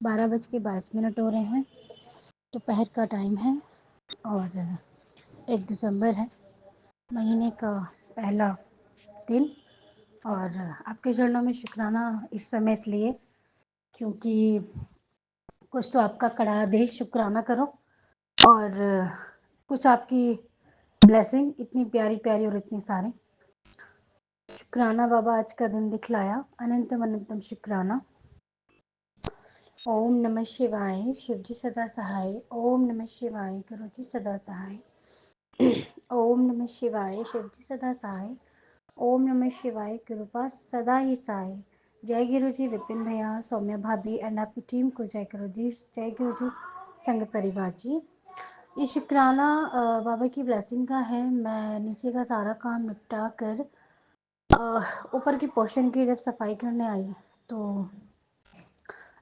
12:22 हो रहे हैं। दोपहर का टाइम है और 1 दिसंबर है, महीने का पहला दिन। और आपके चरणों में शुक्राना इस समय इसलिए क्योंकि कुछ तो आपका कड़ा आदेश शुक्राना करो और कुछ आपकी ब्लेसिंग इतनी प्यारी प्यारी और इतनी सारी। शुक्राना बाबा आज का दिन दिखलाया, अनंतम अनंतम शुक्राना। ओम नमः शिवाय, शिवजी सदा सहाय। ओम नमः शिवाय, गुरुजी सदा सहाय। ओम नमः शिवाय, शिवजी सदा सहाय। ओम नमः शिवाय, कृपा सदा ही सहाय। जय गुरुजी विपिन भैया, सौम्या भाभी एंड आपकी टीम को जय गुरुजी, जय गुरुजी संगत परिवार जी। ये शुक्राना बाबा की ब्लेसिंग का है। मैं नीचे का सारा काम निपटा कर ऊपर की पोर्शन की जब सफाई करने आई तो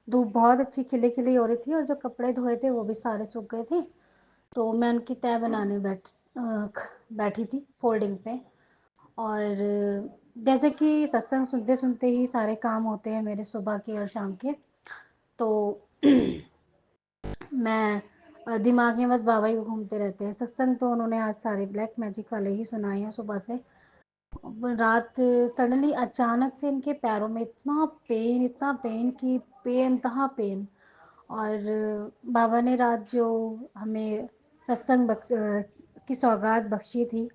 धूप बहुत अच्छी खिली खिली हो रही थी और जो कपड़े धोए थे वो भी सारे सूख गए थे। तो मैं उनकी तह बनाने बैठी थी फोल्डिंग पे। और जैसे कि सत्संग सुनते सुनते ही सारे काम होते हैं मेरे सुबह के और शाम के, तो मैं दिमाग में बस बाबा ही घूमते रहते हैं। सत्संग तो उन्होंने आज सारे ब्लैक मैजिक वाले ही सुनाए हैं सुबह से। रात सडनली अचानक से इनके पैरों में इतना पेन कि बेइंतहा पेन। और बाबा ने रात जो हमें सत्संग की सौगात बख्शी थी,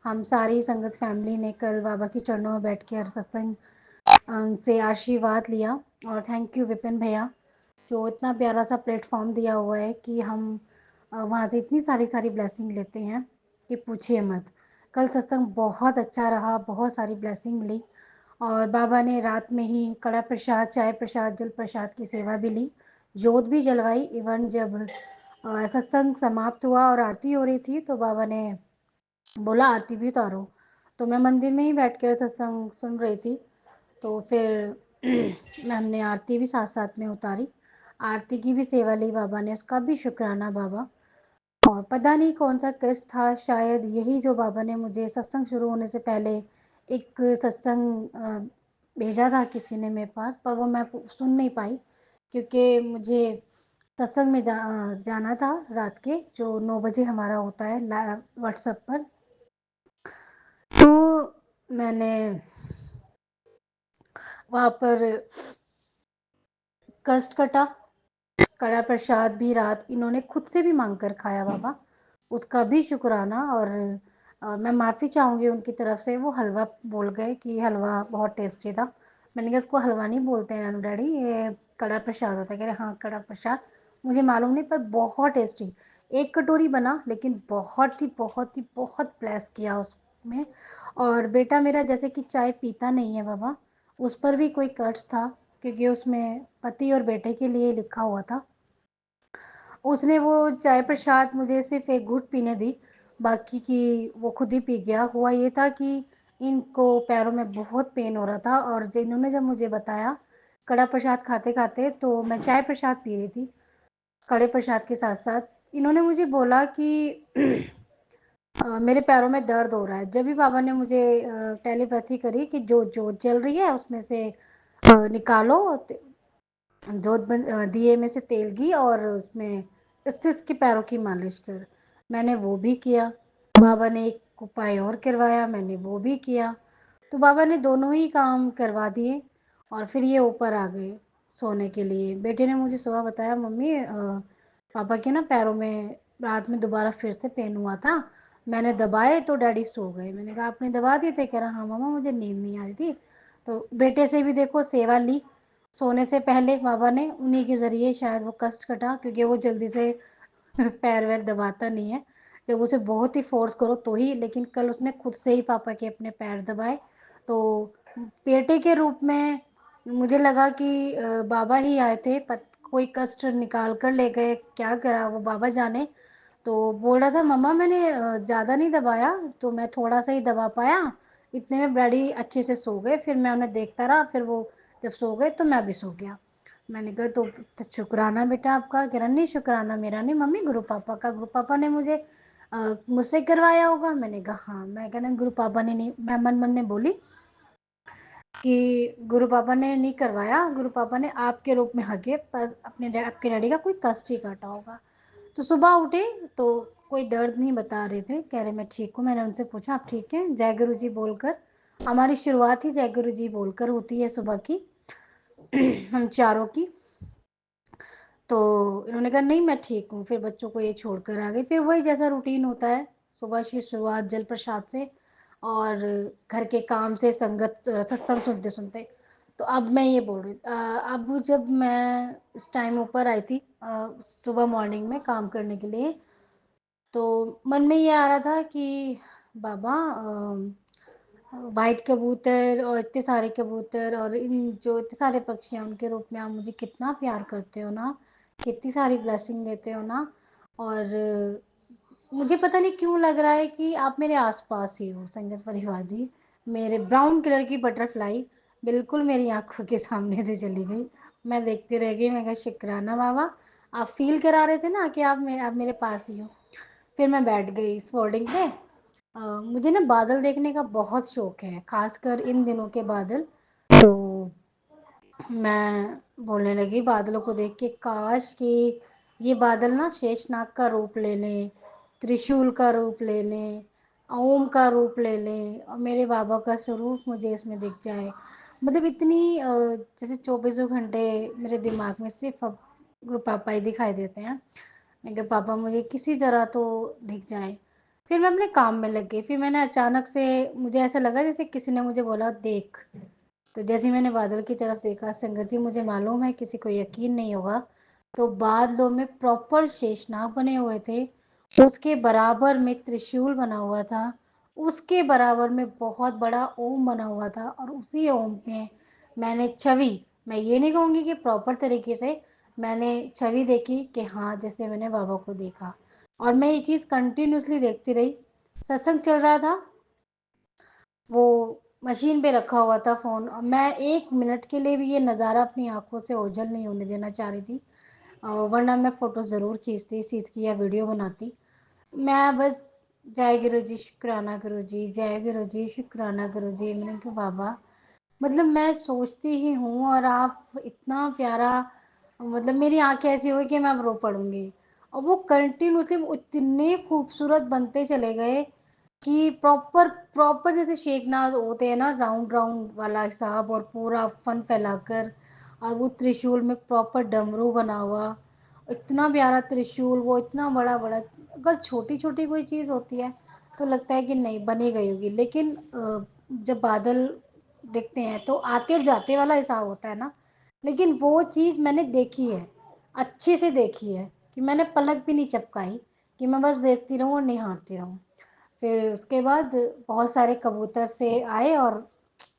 हम सारी संगत फैमिली ने कल बाबा के चरणों में बैठ कर सत्संग से आशीर्वाद लिया। और थैंक यू विपिन भैया जो इतना प्यारा सा प्लेटफॉर्म दिया हुआ है कि हम वहाँ से इतनी सारी सारी ब्लेसिंग लेते हैं कि पूछिए मत। कल सत्संग बहुत अच्छा रहा, बहुत सारी ब्लेसिंग मिली। और बाबा ने रात में ही कड़ा प्रसाद, चाय प्रसाद, जल प्रसाद की सेवा भी ली, जोत भी जलवाई। इवन जब सत्संग समाप्त हुआ और आरती हो रही थी तो बाबा ने बोला आरती भी उतारो। तो मैं मंदिर में ही बैठ कर सत्संग सुन रही थी। तो फिर हमने आरती भी साथ साथ में उतारी, आरती की भी सेवा ली बाबा ने, उसका भी शुक्राना बाबा। और पता नहीं कौन सा कष्ट था, शायद यही जो बाबा ने मुझे सत्संग शुरू होने से पहले एक सत्संग भेजा था किसी ने मेरे पास, पर वो मैं सुन नहीं पाई क्योंकि मुझे सत्संग में जाना था रात के जो 9 बजे हमारा होता है व्हाट्सएप पर। तो मैंने वहाँ पर कष्ट कटा। कड़ा प्रसाद भी रात इन्होंने खुद से भी मांग कर खाया बाबा, उसका भी शुक्राना। और मैं माफ़ी चाहूँगी उनकी तरफ से, वो हलवा बोल गए कि हलवा बहुत टेस्टी था। मैंने कहा इसको हलवा नहीं बोलते हैं डैडी, ये कड़ा प्रसाद होता है। कह रहे हाँ कड़ा प्रसाद, मुझे मालूम नहीं पर बहुत टेस्टी। एक कटोरी बना लेकिन बहुत ही बहुत ही बहुत ब्लेस किया उसमें। और बेटा मेरा जैसे कि चाय पीता नहीं है बाबा, उस पर भी कोई कर्ज था क्योंकि उसमें पति और बेटे के लिए लिखा हुआ था। उसने वो चाय प्रसाद मुझे सिर्फ एक घूंट पीने दी, बाकी की वो खुद ही पी गया। हुआ ये था कि इनको पैरों में बहुत पेन हो रहा था और इन्होंने जब मुझे बताया कड़ा प्रसाद खाते खाते, तो मैं चाय प्रसाद पी रही थी कड़े प्रसाद के साथ साथ। इन्होंने मुझे बोला कि मेरे पैरों में दर्द हो रहा है। जब भी बाबा ने मुझे टेलीपैथी करी कि जो जोत जल रही है उसमें से निकालो दिए में से तेल घी और उसमें इसके पैरों की मालिश कर। मैंने वो भी किया। बाबा ने एक उपाय और करवाया, मैंने वो भी किया। तो बाबा ने दोनों ही काम करवा दिए और फिर ये ऊपर आ गए सोने के लिए। बेटे ने मुझे सुबह बताया मम्मी पापा के ना पैरों में रात में दोबारा फिर से पेन हुआ था, मैंने दबाए तो डैडी सो गए। मैंने कहा आपने दबा दिए थे? कह रहा हाँ मामा मुझे नींद नहीं आ रही थी। तो बेटे से भी देखो सेवा ली सोने से पहले बाबा ने, उन्हीं के ज़रिए शायद वो कष्ट कटा क्योंकि वो जल्दी से पैर वैर दबाता नहीं है। जब उसे बहुत ही फ़ोर्स करो तो ही, लेकिन कल उसने खुद से ही पापा के अपने पैर दबाए। तो बेटे के रूप में मुझे लगा कि बाबा ही आए थे, कोई कष्ट निकाल कर ले गए, क्या करा वो बाबा जाने। तो बोल रहा था मम्मा मैंने ज़्यादा नहीं दबाया, तो मैं थोड़ा सा ही दबा पाया, इतने में डैडी अच्छे से सो गए। फिर मैं उन्हें देखता रहा, फिर वो जब सो गए तो मैं भी सो गया। मैंने कहा तो शुक्राना बेटा आपका। कह रहा नहीं शुक्राना मेरा नहीं मम्मी, गुरु पापा का। गुरु पापा ने मुझे मुझसे करवाया होगा। मैंने कहा हाँ। मैं कहना गुरु पापा ने नहीं। मैं मन मन में बोली कि गुरु पापा ने नहीं करवाया, गुरु पापा ने आपके रूप में आके बस आपके डैडी का कोई कष्ट ही काटा होगा। तो सुबह उठे तो कोई दर्द नहीं बता रहे थे, कह रहे मैं ठीक हूँ। मैंने उनसे पूछा आप ठीक हैं? जय गुरु जी बोलकर, हमारी शुरुआत ही जय गुरु जी बोलकर होती है सुबह की हम चारों की। तो इन्होंने कहा नहीं मैं ठीक हूँ। फिर बच्चों को ये छोड़कर आ गई। फिर वही जैसा रूटीन होता है, सुबह की शुरुआत जल प्रसाद से और घर के काम से, संगत सत्संग सुनते सुनते। तो अब मैं ये बोल रही अब जब मैं इस टाइम ऊपर आई थी सुबह मॉर्निंग में काम करने के लिए, तो मन में ये आ रहा था कि बाबा वाइट कबूतर और इतने सारे कबूतर और इन जो इतने सारे पक्षी हैं उनके रूप में आप मुझे कितना प्यार करते हो ना, कितनी सारी ब्लेसिंग देते हो ना। और मुझे पता नहीं क्यों लग रहा है कि आप मेरे आसपास ही हो संगत परिवार जी। मेरे ब्राउन कलर की बटरफ्लाई बिल्कुल मेरी आंखों के सामने से चली गई। मैं देखती रह गई। मैं कहा शुक्राना बाबा, आप फील करा रहे थे ना कि आप मेरे पास ही हो। फिर मैं बैठ गई इस फोल्डिंग पे। मुझे ना बादल देखने का बहुत शौक है, खासकर इन दिनों के बादल। तो मैं बोलने लगी बादलों को देख के, काश कि ये बादल ना शेषनाग का रूप ले लें, त्रिशूल का रूप ले लें, ओम का रूप ले लें और मेरे बाबा का स्वरूप मुझे इसमें दिख जाए। मतलब इतनी जैसे चौबीसों घंटे मेरे दिमाग में सिर्फ अब गुरु पापा ही दिखाई देते हैं। मैं कहा पापा मुझे किसी तरह तो दिख जाए। फिर मैं अपने काम में लग गई। फिर मैंने अचानक से, मुझे ऐसा लगा जैसे किसी ने मुझे बोला देख। तो जैसे ही मैंने बादल की तरफ देखा, संगत जी मुझे मालूम है किसी को यकीन नहीं होगा, तो बादलों में प्रॉपर शेषनाग बने हुए थे, उसके बराबर में त्रिशूल बना हुआ था, उसके बराबर में बहुत बड़ा ओम बना हुआ था और उसी ओम में मैंने छवि, मैं ये नहीं कहूँगी कि प्रॉपर तरीके से, मैंने छवि देखी कि हाँ जैसे मैंने बाबा को देखा। और मैं ये चीज़ कंटिन्यूसली देखती रही। सत्संग चल रहा था, वो मशीन पे रखा हुआ था फ़ोन, और मैं एक मिनट के लिए भी ये नज़ारा अपनी आंखों से ओझल नहीं होने देना चाह रही थी। वरना मैं फ़ोटो ज़रूर खींचती इस चीज़ की या वीडियो बनाती। मैं बस जय गुरु जी शुक्राना गुरु जी, जय गुरु जी शुक्राना गुरु जी। मैंने कहा बाबा, मतलब मैं सोचती ही हूँ और आप इतना प्यारा, मतलब मेरी आंखें ऐसी हुई कि मैं अब रो पड़ूंगी। और वो कंटिन्यूसली इतने खूबसूरत बनते चले गए कि प्रॉपर प्रॉपर जैसे शेखनाज होते हैं ना, राउंड राउंड वाला हिसाब, और पूरा फन फैलाकर, और वो त्रिशूल में प्रॉपर डमरू बना हुआ, इतना प्यारा त्रिशूल, वो इतना बड़ा बड़ा। अगर छोटी छोटी कोई चीज़ होती है तो लगता है कि नहीं बनी गई होगी, लेकिन जब बादल दिखते हैं तो आते और जाते वाला हिसाब होता है ना। लेकिन वो चीज़ मैंने देखी है, अच्छे से देखी है, कि मैंने पलक भी नहीं झपकाई, कि मैं बस देखती रहूँ और निहारती रहूँ। फिर उसके बाद बहुत सारे कबूतर से आए और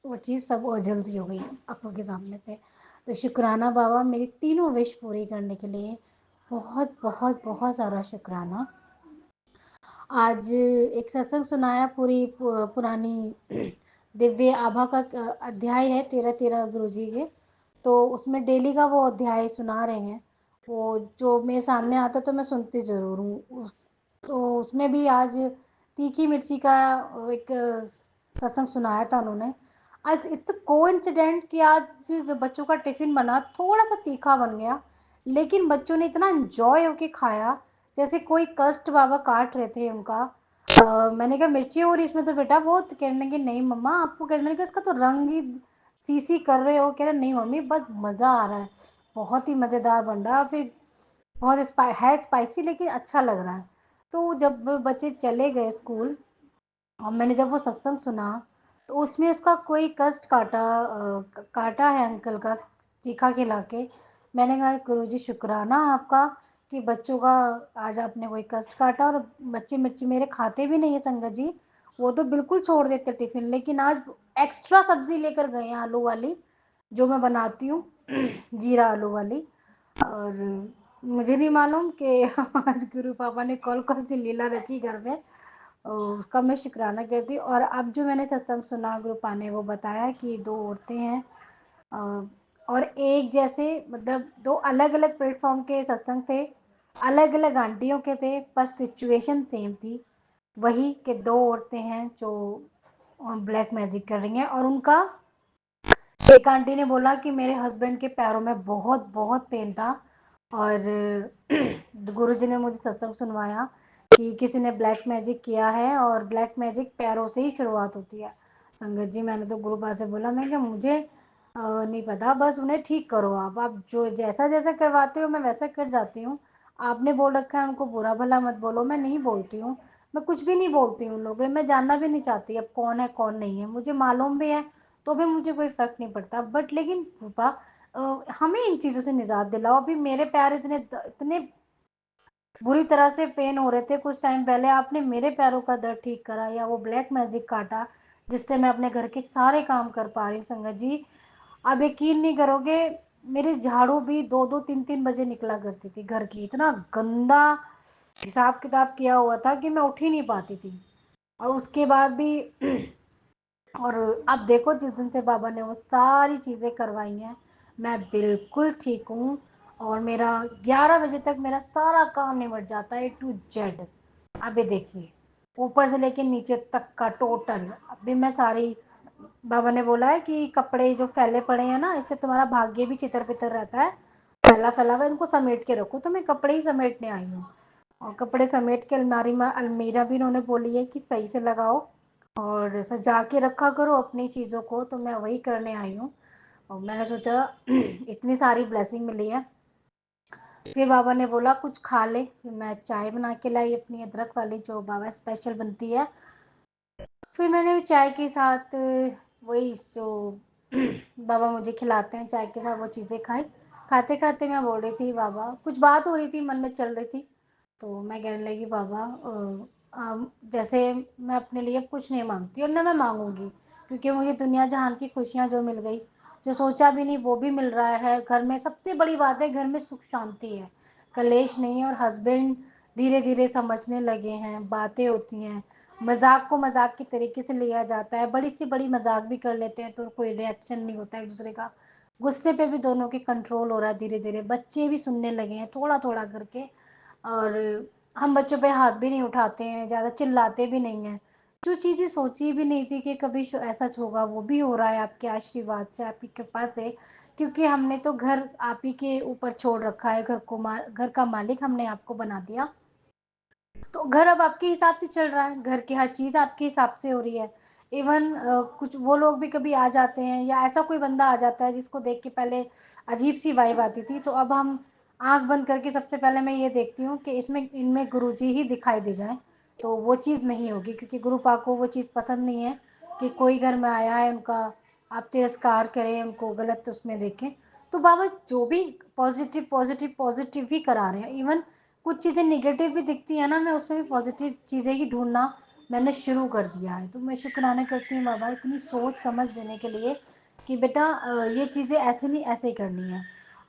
वो चीज़ सब ओझल सी हो गई आँखों के सामने से। तो शुक्राना बाबा, मेरी तीनों विश पूरी करने के लिए बहुत बहुत बहुत ज़्यादा शुक्राना। आज एक सत्संग सुनाया, पूरी पुरानी दिव्य आभा का अध्याय है 13-13 गुरु जी के। तो उसमें डेली का वो अध्याय सुना रहे हैं। वो जो मेरे सामने आता तो मैं सुनती ज़रूर हूँ। तो उसमें भी आज तीखी मिर्ची का एक सत्संग सुनाया था उन्होंने। आज इट्स कोइंसिडेंट कि आज जो बच्चों का टिफ़िन बना थोड़ा सा तीखा बन गया, लेकिन बच्चों ने इतना एंजॉय होके खाया, जैसे कोई कष्ट बाबा काट रहे थे उनका। मैंने कहा मिर्ची और इसमें तो बेटा बहुत, कहने लगे नहीं मम्मा आपको क्या, मैंने कहा इसका तो रंग ही सी कर रहे हो, कह रहे नहीं मम्मी बस मज़ा आ रहा है, बहुत ही मज़ेदार बन रहा है। फिर बहुत है स्पाइसी लेकिन अच्छा लग रहा है। तो जब बच्चे चले गए स्कूल और मैंने जब वो सत्संग सुना, तो उसमें उसका कोई कष्ट काटा, काटा है अंकल का तीखा खिला के। मैंने कहा गुरुजी शुक्राना आपका कि बच्चों का आज आपने कोई कष्ट काटा। और बच्चे मिर्ची मेरे खाते भी नहीं है संगत जी, वो तो बिल्कुल छोड़ देते टिफ़िन, लेकिन आज एक्स्ट्रा सब्ज़ी लेकर गए हैं आलू वाली, जो मैं बनाती हूँ जीरा आलू वाली। और मुझे नहीं मालूम कि आज गुरु पापा ने कौन सी लीला रची घर में, उसका मैं शुक्राना करती हूँ। और अब जो मैंने सत्संग सुना, गुरु पा ने वो बताया कि दो औरतें हैं और एक जैसे, मतलब दो अलग अलग प्लेटफॉर्म के सत्संग थे, अलग अलग आंटियों के थे, पर सिचुएशन सेम थी। वही कि दो औरतें हैं जो ब्लैक मैजिक कर रही हैं और उनका एक आंटी ने बोला कि मेरे हस्बैंड के पैरों में बहुत बहुत पेन था और गुरुजी ने मुझे सत्संग सुनवाया कि किसी ने ब्लैक मैजिक किया है और ब्लैक मैजिक पैरों से ही शुरुआत होती है। संगत जी मैंने तो गुरु पास से बोला, मैं क्या मुझे नहीं पता, बस उन्हें ठीक करो आप जो जैसा जैसा करवाते हो मैं वैसा कर जाती हूँ। आपने बोल रखा है उनको बुरा भला मत बोलो, मैं नहीं बोलती हूँ, मैं कुछ भी नहीं बोलती हूँ उन लोगों, मैं जानना भी नहीं चाहती अब कौन है कौन नहीं है, मुझे मालूम भी है तो भी मुझे कोई फ़र्क नहीं पड़ता। बट लेकिन पापा हमें इन चीज़ों से निजात दिलाओ। अभी मेरे पैर इतने बुरी तरह से पेन हो रहे थे कुछ टाइम पहले, आपने मेरे पैरों का दर्द ठीक करा या वो ब्लैक मैजिक काटा जिससे मैं अपने घर के सारे काम कर पा रही हूँ संगत जी। आप यकीन नहीं करोगे, मेरी झाड़ू भी 2-2 3-3 बजे निकला करती थी घर की, इतना गंदा हिसाब किताब किया हुआ था कि मैं उठ ही नहीं पाती थी। और उसके बाद भी और अब देखो जिस दिन से बाबा ने वो सारी चीज़ें करवाई हैं मैं बिल्कुल ठीक हूँ और मेरा 11 बजे तक मेरा सारा काम निपट जाता है A to Z। अभी देखिए ऊपर से लेके नीचे तक का टोटल अभी मैं सारी, बाबा ने बोला है कि कपड़े जो फैले पड़े हैं ना इससे तुम्हारा भाग्य भी चितर पितर रहता है, फैला फैला हुआ इनको समेट के रखो, तो मैं कपड़े ही समेटने आई हूँ। और कपड़े समेट के अलमारी में अलमीरा भी इन्होंने बोली है कि सही से लगाओ और सजा के रखा करो अपनी चीज़ों को, तो मैं वही करने आई हूँ। और मैंने सोचा इतनी सारी ब्लेसिंग मिली है, फिर बाबा ने बोला कुछ खा ले, फिर मैं चाय बना के लाई अपनी अदरक वाली जो बाबा स्पेशल बनती है। फिर मैंने चाय के साथ वही जो बाबा मुझे खिलाते हैं चाय के साथ वो चीज़ें खाई। खाते खाते मैं बोल रही थी बाबा, कुछ बात हो रही थी मन में चल रही थी, तो मैं कहने लगी बाबा जैसे मैं अपने लिए कुछ नहीं मांगती और ना मैं मांगूंगी, क्योंकि मुझे दुनिया जहान की खुशियाँ जो मिल गई, जो सोचा भी नहीं वो भी मिल रहा है। घर में सबसे बड़ी बात है, घर में सुख शांति है, कलेश नहीं है और हस्बैंड धीरे धीरे समझने लगे हैं, बातें होती हैं, मजाक को मजाक की तरीके से लिया जाता है, बड़ी सी बड़ी मजाक भी कर लेते हैं तो कोई रिएक्शन नहीं होता एक दूसरे का, गुस्से पे भी दोनों के कंट्रोल हो रहा है धीरे धीरे, बच्चे भी सुनने लगे हैं थोड़ा थोड़ा करके। और हम बच्चों पे हाथ भी नहीं उठाते हैं, ज़्यादा चिल्लाते भी नहीं हैं। जो चीज़ें सोची भी नहीं थी कि कभी ऐसा होगा वो भी हो रहा है आपके आशीर्वाद से, आपकी कृपा से, क्योंकि हमने तो घर आप ही के ऊपर छोड़ रखा है, घर का मालिक हमने आपको बना दिया, तो घर अब आपके हिसाब से चल रहा है, घर की हर चीज़ आपके हिसाब से हो रही है। इवन कुछ वो लोग भी कभी आ जाते हैं या ऐसा कोई बंदा आ जाता है जिसको देख के पहले अजीब सी वाइब आती थी, तो अब हम आंख बंद करके सबसे पहले मैं ये देखती हूँ कि इसमें इनमें गुरुजी ही दिखाई दे जाए, तो वो चीज़ नहीं होगी, क्योंकि गुरु पाक को वो चीज़ पसंद नहीं है कि कोई घर में आया है उनका आप तिरस्कार करें, उनको गलत उसमें देखें। तो बाबा जो भी पॉजिटिव पॉजिटिव पॉजिटिव ही करा रहे हैं, इवन कुछ चीज़ें नेगेटिव भी दिखती है ना, मैं उसमें भी पॉजिटिव चीज़ें ही ढूंढना मैंने शुरू कर दिया है। तो मैं शुक्राना करती हूँ बाबा इतनी सोच समझ देने के लिए कि बेटा ये चीज़ें ऐसे नहीं ऐसे करनी है।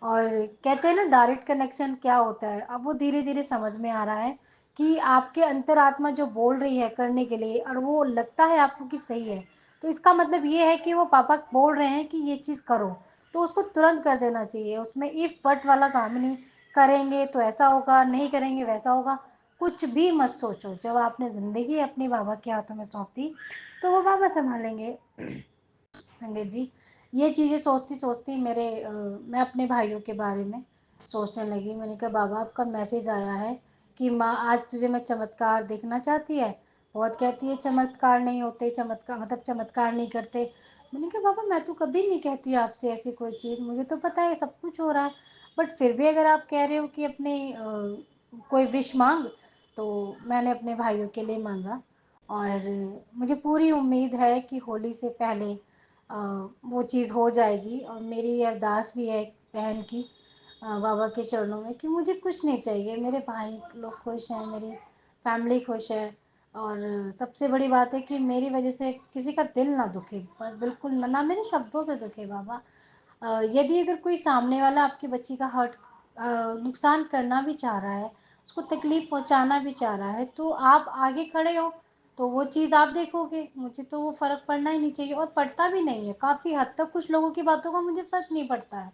और कहते हैं ना डायरेक्ट कनेक्शन क्या होता है, अब वो धीरे धीरे समझ में आ रहा है कि आपके अंतरात्मा जो बोल रही है करने के लिए और वो लगता है आपको कि सही है, तो इसका मतलब ये है कि वो पापा बोल रहे हैं कि ये चीज़ करो, तो उसको तुरंत कर देना चाहिए, उसमें इफ बट वाला काम ही नहीं, करेंगे तो ऐसा होगा, नहीं करेंगे वैसा होगा, कुछ भी मत सोचो। जब आपने ज़िंदगी अपने बाबा के हाथों में सौंप दी तो वो बाबा संभालेंगे। संगीत जी ये चीज़ें सोचती सोचती मैं अपने भाइयों के बारे में सोचने लगी, मैंने कहा बाबा आपका मैसेज आया है कि माँ आज तुझे मैं चमत्कार देखना चाहती है, बहुत कहती है चमत्कार नहीं होते, चमत्कार मतलब चमत्कार नहीं करते। मैंने कहा बाबा मैं तो कभी नहीं कहती आपसे ऐसी कोई चीज़, मुझे तो पता है सब कुछ हो रहा है, बट फिर भी अगर आप कह रहे हो कि अपने कोई विश मांग, तो मैंने अपने भाइयों के लिए मांगा और मुझे पूरी उम्मीद है कि होली से पहले अ, वो चीज़ हो जाएगी। और मेरी अरदास भी है एक बहन की बाबा के चरणों में कि मुझे कुछ नहीं चाहिए, मेरे भाई लोग खुश हैं, मेरी फैमिली खुश है, और सबसे बड़ी बात है कि मेरी वजह से किसी का दिल ना दुखे, बस बिल्कुल ना, ना मेरे शब्दों से दुखे बाबा। यदि अगर कोई सामने वाला आपकी बच्ची का नुकसान करना भी चाह रहा है, उसको तकलीफ़ पहुंचाना भी चाह रहा है, तो आप आगे खड़े हो तो वो चीज़ आप देखोगे, मुझे तो वो फ़र्क पड़ना ही नहीं चाहिए और पड़ता भी नहीं है, काफ़ी हद तक कुछ लोगों की बातों का मुझे फ़र्क नहीं पड़ता है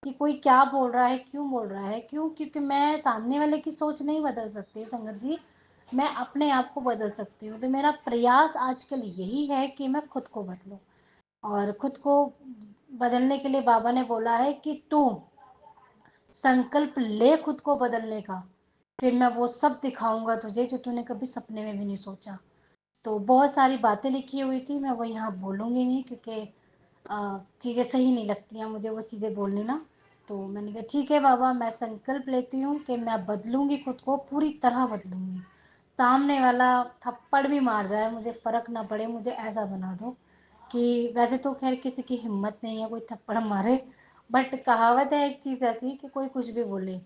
कि कोई क्या बोल रहा है, क्यों बोल रहा है, क्यों, क्योंकि मैं सामने वाले की सोच नहीं बदल सकती संगत जी, मैं अपने आप को बदल सकती हूँ, तो मेरा प्रयास आजकल यही है कि मैं खुद को बदलूँ। और खुद को बदलने के लिए बाबा ने बोला है कि तू संकल्प ले खुद को बदलने का, फिर मैं वो सब दिखाऊंगा तुझे जो तूने कभी सपने में भी नहीं सोचा। तो बहुत सारी बातें लिखी हुई थी, मैं वो यहाँ बोलूँगी नहीं क्योंकि चीज़ें सही नहीं लगती हैं मुझे वो चीज़ें बोलनी ना। तो मैंने कहा ठीक है बाबा, मैं संकल्प लेती हूँ कि मैं बदलूँगी, खुद को पूरी तरह बदलूँगी। सामने वाला थप्पड़ भी मार जाए मुझे फ़र्क ना पड़े, मुझे ऐसा बना दो कि वैसे तो खैर किसी की हिम्मत नहीं है कोई थप्पड़ मारे, बट कहावत है एक चीज़ ऐसी कि कोई कुछ भी बोले,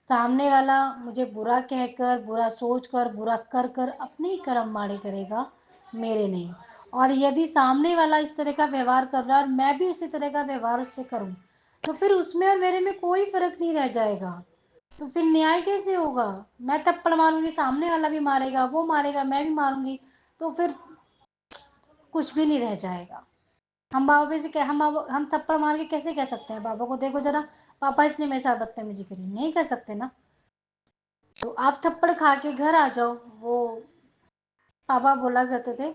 सामने वाला मुझे बुरा कहकर, बुरा सोचकर, बुरा कर कर अपने ही कर्म माड़े करेगा, मेरे नहीं। और यदि सामने वाला इस तरह का व्यवहार कर रहा है और मैं भी उसी तरह का व्यवहार उससे करूँ, तो फिर उसमें और मेरे में कोई फ़र्क नहीं रह जाएगा। तो फिर न्याय कैसे होगा? मैं थप्पड़ मारूँगी, सामने वाला भी मारेगा, वो मारेगा, मैं भी मारूँगी, तो फिर कुछ भी नहीं रह जाएगा। हम बाबा से क्या, हम थप्पड़ मार के कैसे कह सकते हैं बाबा को, देखो जरा पापा इसने मेरे साथ बदतमीजी करी, नहीं कर सकते ना। तो आप थप्पड़ खा के घर आ जाओ। वो पापा बोला करते थे,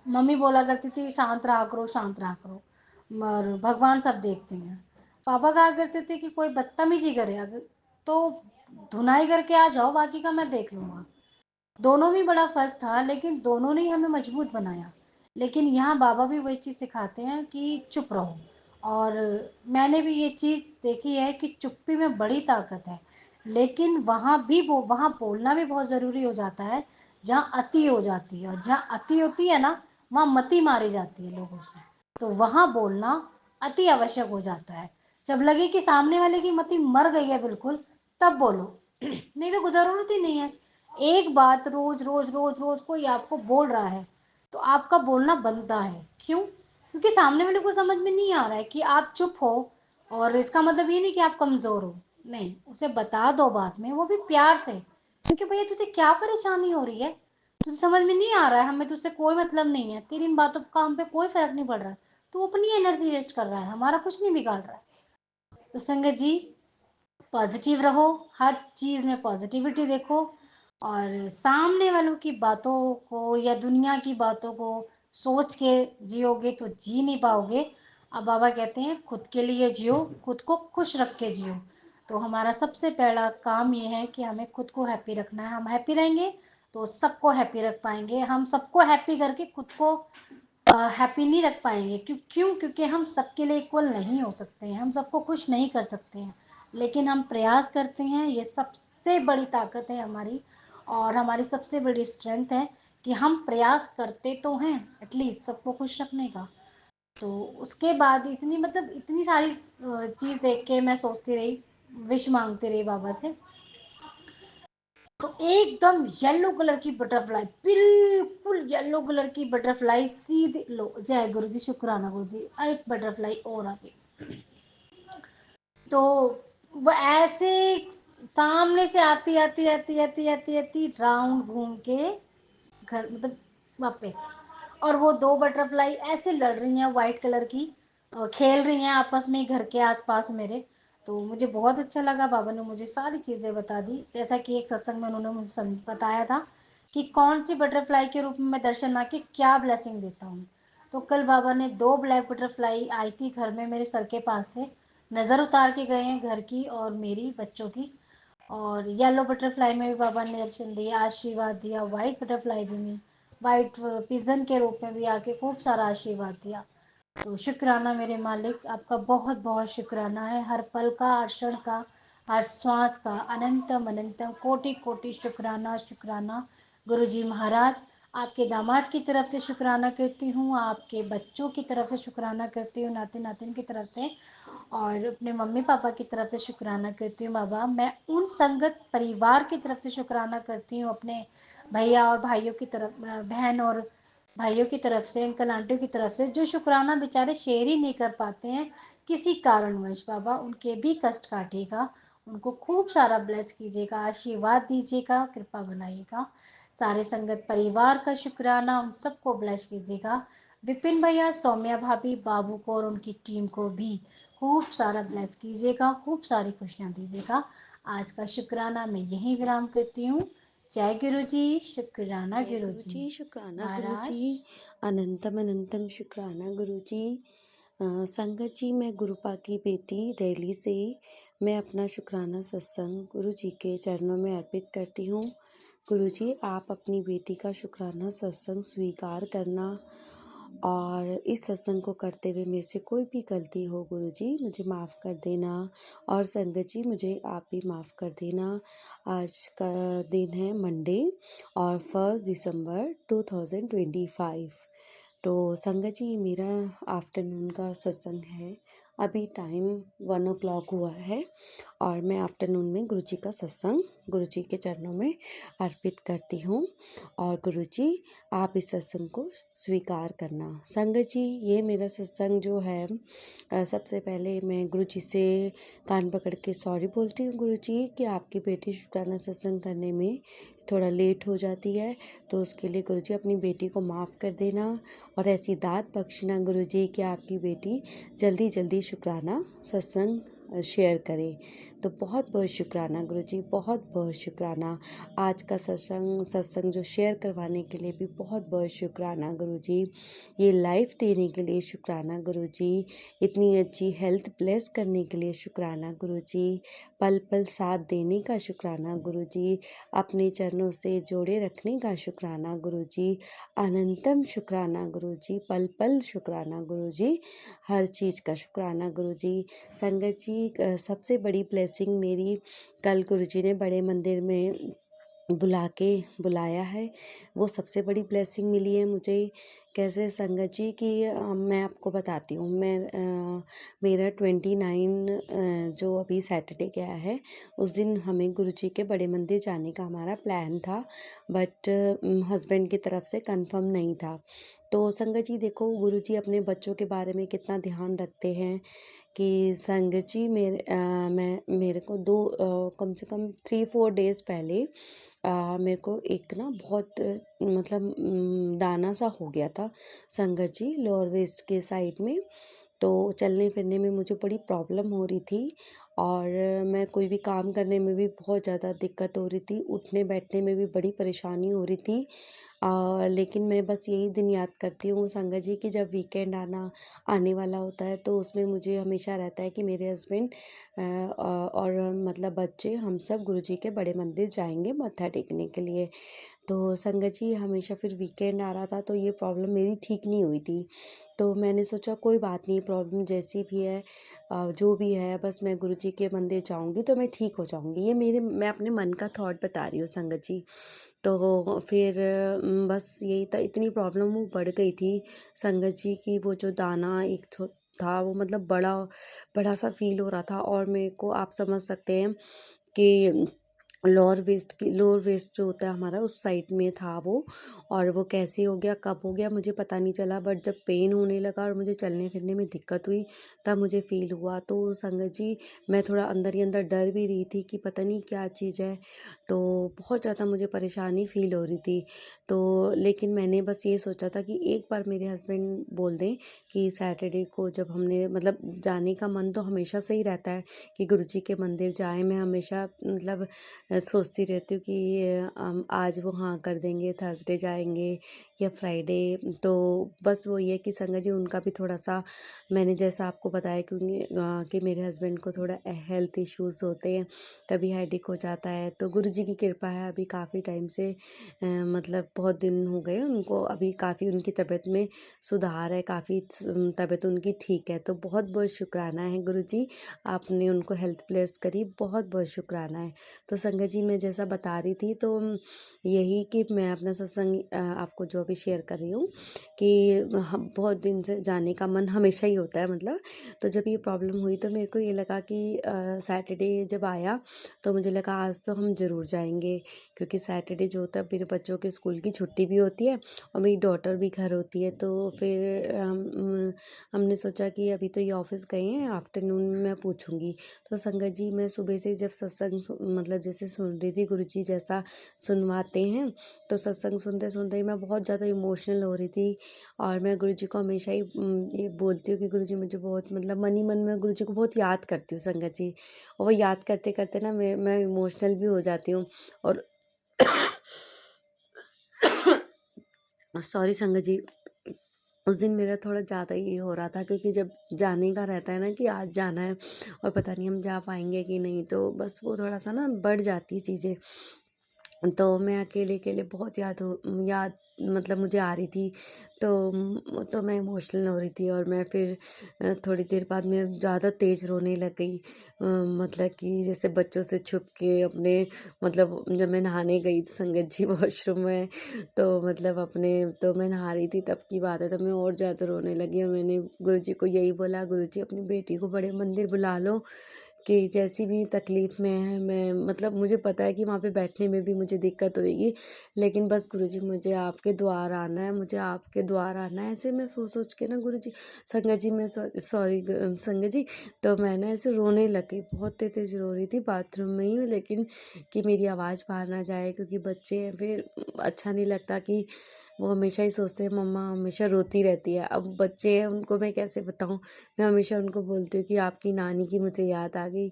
मम्मी बोला करती थी शांत रहा करो, शांत रहा करो, और भगवान सब देखते हैं। पापा कहा करते थे कि कोई बदतमीजी करे अगर तो धुनाई करके आ जाओ, बाकी का मैं देख लूँगा। दोनों में बड़ा फ़र्क था, लेकिन दोनों ने ही हमें मजबूत बनाया। लेकिन यहाँ बाबा भी वही चीज़ सिखाते हैं कि चुप रहो। और मैंने भी ये चीज़ देखी है कि चुप्पी में बड़ी ताकत है, लेकिन वहाँ बोलना भी बहुत ज़रूरी हो जाता है, जहाँ अति हो जाती है, और जहाँ अति होती है ना, वहाँ मति मारी जाती है लोगों की। तो वहाँ बोलना अति आवश्यक हो जाता है। जब लगे कि सामने वाले की मति मर गई है बिल्कुल, तब बोलो नहीं तो ज़रूरत ही नहीं है। एक बात रोज रोज रोज रोज कोई आपको बोल रहा है, तो आपका बोलना बनता है। क्यों? क्योंकि सामने वाले को समझ में नहीं आ रहा है कि आप चुप हो, और इसका मतलब ये नहीं कि आप कमज़ोर हो। नहीं, उसे बता दो बाद में, वो भी प्यार से, क्योंकि भैया तुझे क्या परेशानी हो रही है, तुझे समझ में नहीं आ रहा है, हमें तुझसे कोई मतलब नहीं है, तेरी इन बातों का हम पे कोई फ़र्क नहीं पड़ रहा है, तू अपनी एनर्जी वेस्ट कर रहा है, हमारा कुछ नहीं बिगाड़ रहा है। तो संगत जी, पॉजिटिव रहो, हर चीज़ में पॉजिटिविटी देखो, और सामने वालों की बातों को या दुनिया की बातों को सोच के जियोगे तो जी नहीं पाओगे। अब बाबा कहते हैं खुद के लिए जियो, खुद को खुश रख के जियो। तो हमारा सबसे पहला काम ये है कि हमें खुद को हैप्पी रखना है। हम हैप्पी रहेंगे तो सबको हैप्पी रख पाएंगे। हम सबको हैप्पी करके खुद को हैप्पी नहीं रख पाएंगे। क्यों? क्योंकि हम सबके लिए इक्वल नहीं हो सकते हैं, हम सबको खुश नहीं कर सकते हैं, लेकिन हम प्रयास करते हैं। ये सबसे बड़ी ताकत है हमारी, और हमारी सबसे बड़ी स्ट्रेंथ है कि हम प्रयास करते तो हैं एटलीस्ट सबको खुश रखने का। तो उसके बाद इतनी मतलब इतनी सारी चीज़ देख के मैं सोचती रही, विश मांगती रही बाबा से। तो एकदम येलो कलर की बटरफ्लाई, बिल्कुल येलो कलर की बटरफ्लाई सीधी, लो जय गुरु जी, शुक्राना गुरु जी, एक बटरफ्लाई और आ गई। तो वो ऐसे सामने से आती आती आती आती आती आती राउंड घूम के घर मतलब वापस, और वो दो बटरफ्लाई ऐसे लड़ रही हैं वाइट कलर की, खेल रही हैं आपस में घर के आसपास मेरे। तो मुझे बहुत अच्छा लगा, बाबा ने मुझे सारी चीज़ें बता दी, जैसा कि एक सत्संग में उन्होंने मुझे बताया था कि कौन सी बटरफ्लाई के रूप में मैं दर्शन आके क्या ब्लेसिंग देता हूँ। तो कल बाबा ने दो ब्लैक बटरफ्लाई आई थी घर में मेरे सर के पास से, नज़र उतार के गए हैं घर की और मेरी बच्चों की। और येलो बटरफ्लाई में भी बाबा ने दर्शन दिया, आशीर्वाद दिया। वाइट बटरफ्लाई भी में, वाइट पिजन के रूप में भी आके खूब सारा आशीर्वाद दिया। तो शुक्राना मेरे मालिक, आपका बहुत बहुत शुक्राना है, हर पल का, हर क्षण का, हर श्वास का अनंतम अनंतम कोटि कोटि शुक्राना शुक्राना। गुरु जी महाराज, आपके दामाद की तरफ से शुक्राना करती हूँ, आपके बच्चों की तरफ से शुक्राना करती हूँ, नाते नातिन की तरफ से, और अपने मम्मी पापा की तरफ से शुक्राना करती हूँ। बाबा, मैं उन संगत परिवार की तरफ से शुक्राना करती हूँ, अपने भैया और भाइयों की तरफ, बहन और भाइयों की तरफ से, अंकल आंटियों की तरफ से, जो शुक्राना बेचारे शेयर ही नहीं कर पाते हैं किसी कारणवश। बाबा, उनके भी कष्ट काटिएगा, उनको खूब सारा ब्लेस कीजिएगा, आशीर्वाद दीजिएगा, कृपा बनाइएगा। सारे संगत परिवार का शुक्राना, उन सबको ब्लेस कीजिएगा। विपिन भैया, सौम्या भाभी, बाबू को और उनकी टीम को भी खूब सारा ब्लेस कीजिएगा, खूब सारी खुशियाँ दीजिएगा। आज का शुक्राना मैं यहीं विराम करती हूँ। जय गुरु जी, शुक्राना जय गुरु गुरु जी। जी, शुक्राना गुरु जी, महाराज। अनंतम अनंतम शुक्राना गुरु जी। संगत जी, मैं गुरुपा की बेटी दिल्ली से मैं अपना शुक्राना सत्संग गुरु जी के चरणों में अर्पित करती हूँ। गुरु जी, आप अपनी बेटी का शुक्राना सत्संग स्वीकार करना और इस सत्संग को करते हुए मेरे से कोई भी गलती हो गुरु जी मुझे माफ़ कर देना, और संगत जी मुझे आप भी माफ़ कर देना। आज का दिन है मंडे और 1 दिसंबर 2025। तो संगत जी, मेरा आफ्टरनून का सत्संग है। अभी टाइम 1 o'clock हुआ है और मैं आफ्टरनून में गुरुजी का सत्संग गुरुजी के चरणों में अर्पित करती हूँ। और गुरुजी, आप इस सत्संग को स्वीकार करना। संगत जी, ये मेरा सत्संग जो है, सबसे पहले मैं गुरुजी से कान पकड़ के सॉरी बोलती हूँ गुरुजी कि आपकी बेटी शुक्राना सत्संग करने में थोड़ा लेट हो जाती है, तो उसके लिए गुरुजी अपनी बेटी को माफ़ कर देना और ऐसी दात बख्शना गुरुजी कि आपकी बेटी जल्दी जल्दी शुक्राना सत्संग शेयर करे। तो बहुत बहुत शुक्राना गुरुजी, बहुत बहुत शुक्राना। आज का सत्संग जो शेयर करवाने के लिए भी बहुत बहुत शुक्राना गुरुजी। ये लाइफ देने के लिए शुक्राना गुरुजी। इतनी अच्छी हेल्थ ब्लेस करने के लिए शुक्राना गुरुजी। पल पल साथ देने का शुक्राना गुरुजी। अपने चरणों से जोड़े रखने का शुक्राना गुरुजी। अनंतम शुक्राना गुरुजी। पल पल शुक्राना गुरुजी। हर चीज़ का शुक्राना गुरुजी। संगत जी, सबसे बड़ी ब्लेसिंग मेरी कल गुरुजी ने बड़े मंदिर में बुलाया है, वो सबसे बड़ी ब्लेसिंग मिली है मुझे। कैसे संगत जी कि मैं आपको बताती हूँ। मेरा 29 जो अभी सैटरडे गया है, उस दिन हमें गुरुजी के बड़े मंदिर जाने का हमारा प्लान था, बट हस्बैंड की तरफ से कंफर्म नहीं था। तो संगत जी देखो, गुरुजी अपने बच्चों के बारे में कितना ध्यान रखते हैं कि संगत जी मेरे को कम से कम 3-4 डेज़ पहले मेरे को एक ना बहुत मतलब दाना सा हो गया था संगत जी, लोअर वेस्ट के साइड में। तो चलने फिरने में मुझे बड़ी प्रॉब्लम हो रही थी और मैं कोई भी काम करने में भी बहुत ज़्यादा दिक्कत हो रही थी, उठने बैठने में भी बड़ी परेशानी हो रही थी। लेकिन मैं बस यही दिन याद करती हूँ संगत जी कि जब वीकेंड आने वाला होता है, तो उसमें मुझे हमेशा रहता है कि मेरे हस्बैंड और मतलब बच्चे हम सब गुरुजी के बड़े मंदिर जाएंगे मत्था टेकने के लिए। तो संगत जी, हमेशा फिर वीकेंड आ रहा था तो ये प्रॉब्लम मेरी ठीक नहीं हुई थी। तो मैंने सोचा कोई बात नहीं, प्रॉब्लम जैसी भी है, जो भी है, बस मैं गुरुजी के मंदिर जाऊंगी तो मैं ठीक हो जाऊंगी। ये मैं अपने मन का थॉट बता रही हूँ संगत जी। तो फिर बस यही था, इतनी प्रॉब्लम वो बढ़ गई थी संगत जी की वो जो दाना एक था वो मतलब बड़ा बड़ा सा फील हो रहा था। और मेरे को आप समझ सकते हैं कि लोअर वेस्ट जो होता है हमारा, उस साइड में था वो। और वो कैसे हो गया, कब हो गया, मुझे पता नहीं चला, बट जब पेन होने लगा और मुझे चलने फिरने में दिक्कत हुई, तब मुझे फ़ील हुआ। तो संगत जी, मैं थोड़ा अंदर ही अंदर डर भी रही थी कि पता नहीं क्या चीज़ है। तो बहुत ज़्यादा मुझे परेशानी फ़ील हो रही थी। तो लेकिन मैंने बस ये सोचा था कि एक बार मेरे हस्बैंड बोल दें कि सैटरडे को जब हमने मतलब जाने का मन तो हमेशा से ही रहता है कि गुरुजी के मंदिर जाएं। मैं हमेशा मतलब सोचती रहती हूँ कि आज वो हाँ कर देंगे, थर्सडे जाएंगे या फ्राइडे। तो बस वो ये कि संगत जी, उनका भी थोड़ा सा, मैंने जैसा आपको बताया क्योंकि कि मेरे हस्बैंड को थोड़ा हेल्थ इश्यूज़ होते हैं, कभी हेडेक हो जाता है। तो गुरुजी की कृपा है, अभी काफ़ी टाइम से मतलब बहुत दिन हो गए उनको, अभी काफ़ी उनकी तबीयत में सुधार है, काफ़ी तबीयत उनकी ठीक है। तो बहुत बहुत शुक्राना है गुरुजी, आपने उनको हेल्थ ब्लेस करी, बहुत बहुत शुक्राना है। तो संगत जी, मैं जैसा बता रही थी तो यही कि मैं अपना सत्संग आपको जो अभी शेयर कर रही हूँ कि हम बहुत दिन से जाने का मन हमेशा ही होता है मतलब। तो जब ये प्रॉब्लम हुई तो मेरे को ये लगा कि सैटरडे जब आया तो मुझे लगा आज तो हम ज़रूर जाएंगे, क्योंकि सैटरडे जो होता है मेरे बच्चों के स्कूल की छुट्टी भी होती है और मेरी डॉटर भी घर होती है। तो फिर हमने सोचा कि अभी तो ये ऑफिस गए हैं, आफ्टरनून में मैं पूछूंगी। तो संगत जी, मैं सुबह से जब सत्संग मतलब जैसे सुन रही थी, गुरुजी जैसा सुनवाते हैं, तो सत्संग सुनते सुनते ही मैं बहुत ज़्यादा इमोशनल हो रही थी। और मैं गुरुजी को हमेशा ही ये बोलती हूँ कि गुरुजी मुझे बहुत मतलब मन ही मन में गुरुजी को बहुत याद करती हूँ संगत जी। और वो याद करते करते ना मैं इमोशनल भी हो जाती हूँ। और सॉरी संगत जी, उस दिन मेरा थोड़ा ज़्यादा ही हो रहा था, क्योंकि जब जाने का रहता है ना कि आज जाना है और पता नहीं हम जा पाएंगे कि नहीं, तो बस वो थोड़ा सा ना बढ़ जाती है चीज़ें। तो मैं अकेले-अकेले बहुत याद मतलब मुझे आ रही थी, तो मैं इमोशनल हो रही थी, और मैं फिर थोड़ी देर बाद मैं ज़्यादा तेज़ रोने लग गई। मतलब कि जैसे बच्चों से छुप के अपने, मतलब जब मैं नहाने गई थी संगत जी वॉशरूम में, तो मतलब अपने, तो मैं नहा रही थी तब की बात है, तब मैं और ज़्यादा रोने लगी, और मैंने गुरुजी को यही बोला, गुरुजी अपनी बेटी को बड़े मंदिर बुला लो, कि जैसी भी तकलीफ़ में है, मैं मतलब मुझे पता है कि वहाँ पे बैठने में भी मुझे दिक्कत होएगी, लेकिन बस गुरुजी मुझे आपके द्वार आना है, मुझे आपके द्वार आना है। ऐसे मैं सोच-सोच के ना गुरुजी, संगत जी मैं सॉरी संगत जी, तो मैं ना ऐसे रोने लग गई, बहुत तेज़ रो रही थी बाथरूम में ही, लेकिन कि मेरी आवाज़ बाहर ना जाए, क्योंकि बच्चे हैं, फिर अच्छा नहीं लगता कि वो हमेशा ही सोचते हैं मम्मा हमेशा रोती रहती है। अब बच्चे हैं, उनको मैं कैसे बताऊँ? मैं हमेशा उनको बोलती हूँ कि आपकी नानी की मुझे याद आ गई,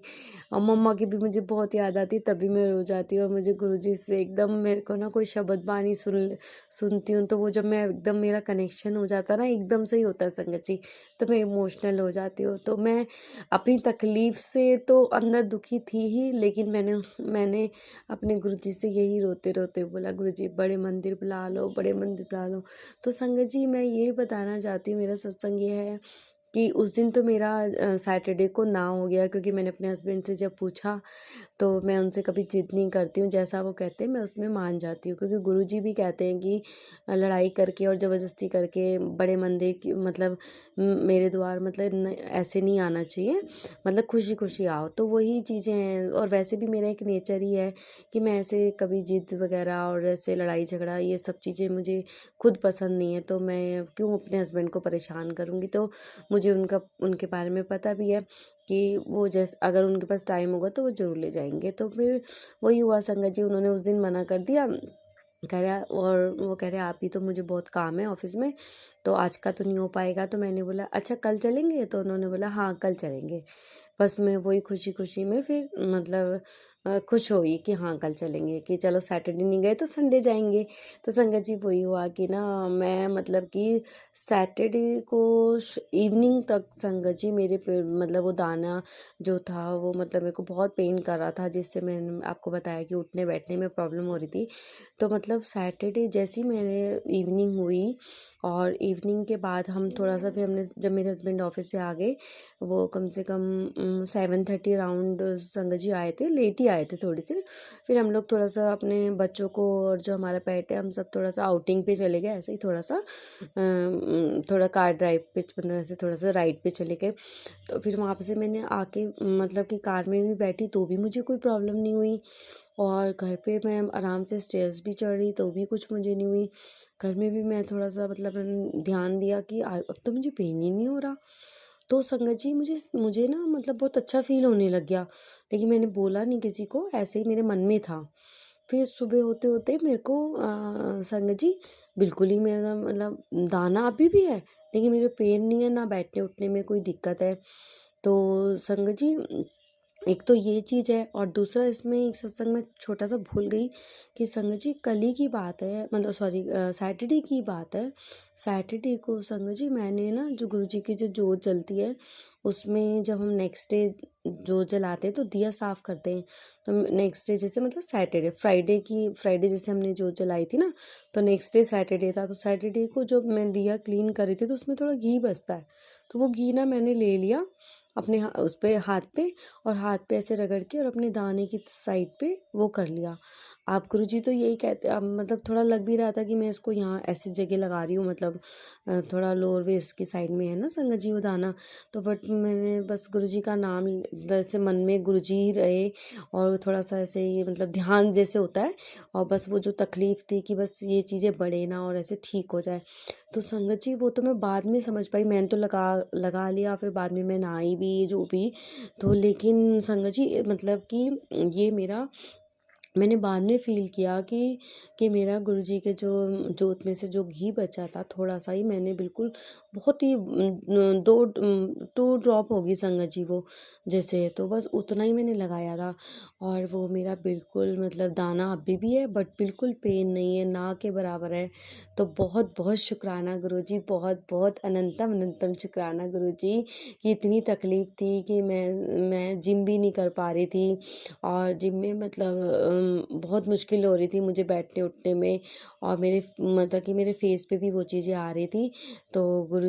और मम्मा की भी मुझे बहुत याद आती है, तभी मैं रो जाती हूँ, और मुझे गुरुजी से एकदम, मेरे को ना कोई शब्द बानी सुनती हूँ, तो वो जब मैं एकदम, मेरा कनेक्शन हो जाता है ना, एकदम से ही होता है संगत जी, तो मैं इमोशनल हो जाती हूँ। तो मैं अपनी तकलीफ़ से तो अंदर दुखी थी ही, लेकिन मैंने अपने गुरुजी से यही रोते-रोते बोला, गुरुजी बड़े मंदिर बुला लो, बड़े मंदिर बुला लो। तो संगत जी मैं ये बताना चाहती हूँ, मेरा सत्संग ये है कि उस दिन तो मेरा सैटरडे को ना हो गया, क्योंकि मैंने अपने हस्बैंड से जब पूछा, तो मैं उनसे कभी ज़िद नहीं करती हूँ, जैसा वो कहते हैं मैं उसमें मान जाती हूँ, क्योंकि गुरुजी भी कहते हैं कि लड़ाई करके और ज़बरदस्ती करके बड़े मंदिर की मतलब मेरे द्वार मतलब ऐसे नहीं आना चाहिए, मतलब खुशी-खुशी आओ। तो वही चीज़ें हैं, और वैसे भी मेरा एक नेचर ही है कि मैं ऐसे कभी ज़िद वगैरह और ऐसे लड़ाई झगड़ा, ये सब चीज़ें मुझे खुद पसंद नहीं है, तो मैं क्यों अपने हस्बैंड को परेशान करूँगी। तो मुझे उनके बारे में पता भी है कि वो अगर उनके पास टाइम होगा तो वो ज़रूर ले जाएँगे। तो फिर वही हुआ संगत जी, उन्होंने उस दिन मना कर दिया, कह रहा, और वो कह रहे आप ही तो, मुझे बहुत काम है ऑफ़िस में, तो आज का तो नहीं हो पाएगा। तो मैंने बोला अच्छा कल चलेंगे? तो उन्होंने बोला हाँ, कल चलेंगे। बस मैं वही खुशी-खुशी में फिर मतलब खुश हुई कि हाँ, कल चलेंगे, कि चलो सैटरडे नहीं गए तो संडे जाएँगे। तो संगत जी वही हुआ कि ना, मैं मतलब कि सैटरडे को इवनिंग तक संगत जी मेरे पे मतलब वो दाना जो था वो मतलब मेरे को बहुत पेन कर रहा था, जिससे मैंने आपको बताया कि उठने बैठने में प्रॉब्लम हो रही थी। तो मतलब सैटरडे जैसी मेरे इवनिंग हुई, और इवनिंग के बाद हम थोड़ा-सा, फिर हमने, जब मेरे हस्बैंड ऑफ़िस से आ गए, वो कम से कम 7:30 अराउंड संगत जी आए थे, लेट ही आए थे थोड़े से। फिर हम लोग थोड़ा-सा अपने बच्चों को और जो हमारा पेट है, हम सब थोड़ा-सा आउटिंग पे चले गए, ऐसे ही थोड़ा-सा थोड़ा कार ड्राइव पे, मतलब ऐसे थोड़ा-सा राइड पे चले गए। तो फिर वहाँ पे से मैंने आके मतलब कि कार में भी बैठी तो भी मुझे कोई प्रॉब्लम नहीं हुई, और घर पे मैं आराम से स्टेयर्स भी चढ़ रही तो भी कुछ मुझे नहीं हुई। घर में भी मैं थोड़ा-सा मतलब मैंने ध्यान दिया कि अब तो मुझे पेन ही नहीं हो रहा। तो संगत जी मुझे मुझे ना मतलब बहुत अच्छा फ़ील होने लग गया, लेकिन मैंने बोला नहीं किसी को, ऐसे ही मेरे मन में था। फिर सुबह होते-होते मेरे को संगत जी बिल्कुल ही मेरा मतलब दाना अभी भी है, लेकिन मेरे पेन नहीं है, ना बैठने-उठने में कोई दिक्कत है। तो संगत जी एक तो ये चीज़ है, और दूसरा इसमें एक सत्संग में छोटा-सा भूल गई कि संगत जी कल ही की बात है, मतलब सॉरी सैटरडे की बात है। सैटरडे को संगत जी मैंने ना, जो गुरुजी की जो जोत जलती है, उसमें जब हम नेक्स्ट डे जोत जलाते हैं तो दिया साफ़ करते हैं। तो नेक्स्ट डे जैसे मतलब सैटरडे, फ्राइडे जैसे हमने जोत जलाई थी ना, तो नेक्स्ट डे सैटरडे था। तो सैटरडे को जब मैं दिया क्लीन कर रही थी तो उसमें थोड़ा घी बचता है। तो वो घी ना मैंने ले लिया अपने उस पे हाथ पे, और हाथ पे ऐसे रगड़ के और अपने दाने की साइड पे वो कर लिया। आप गुरुजी तो यही कहते, अब मतलब थोड़ा लग भी रहा था कि मैं इसको यहाँ ऐसी जगह लगा रही हूँ, मतलब थोड़ा लोअर वेस्ट की साइड में है ना संगत जी वो दाना। तो बट मैंने बस गुरुजी का नाम जैसे मन में गुरुजी ही रहे, और थोड़ा सा ऐसे ही मतलब ध्यान जैसे होता है, और बस वो जो तकलीफ़ थी कि बस ये चीज़ें बढ़े ना और ऐसे ठीक हो जाए। तो संगत जी वो तो मैं बाद में समझ पाई, मैंने तो लगा लगा लिया, फिर बाद में मैं नहाई भी जो भी। तो लेकिन संगत जी मतलब कि ये मेरा मैंने बाद में फ़ील किया कि मेरा गुरुजी के जो जोत में से जो घी बचा था थोड़ा-सा ही, मैंने बिल्कुल बहुत ही 2 ड्रॉप होगी संगत जी वो, जैसे तो बस उतना ही मैंने लगाया था। और वो मेरा बिल्कुल मतलब दाना अभी भी है, बट बिल्कुल पेन नहीं है, ना के बराबर है। तो बहुत-बहुत शुक्राना गुरुजी, बहुत-बहुत अनंतम अनंतम शुक्राना गुरुजी कि इतनी तकलीफ़ थी कि मैं जिम भी नहीं कर पा रही थी। और जिम में मतलब बहुत मुश्किल हो रही थी मुझे बैठने-उठने में, और मेरे मतलब कि मेरे फेस पे भी वो चीज़ें आ रही थी। तो गुरुजी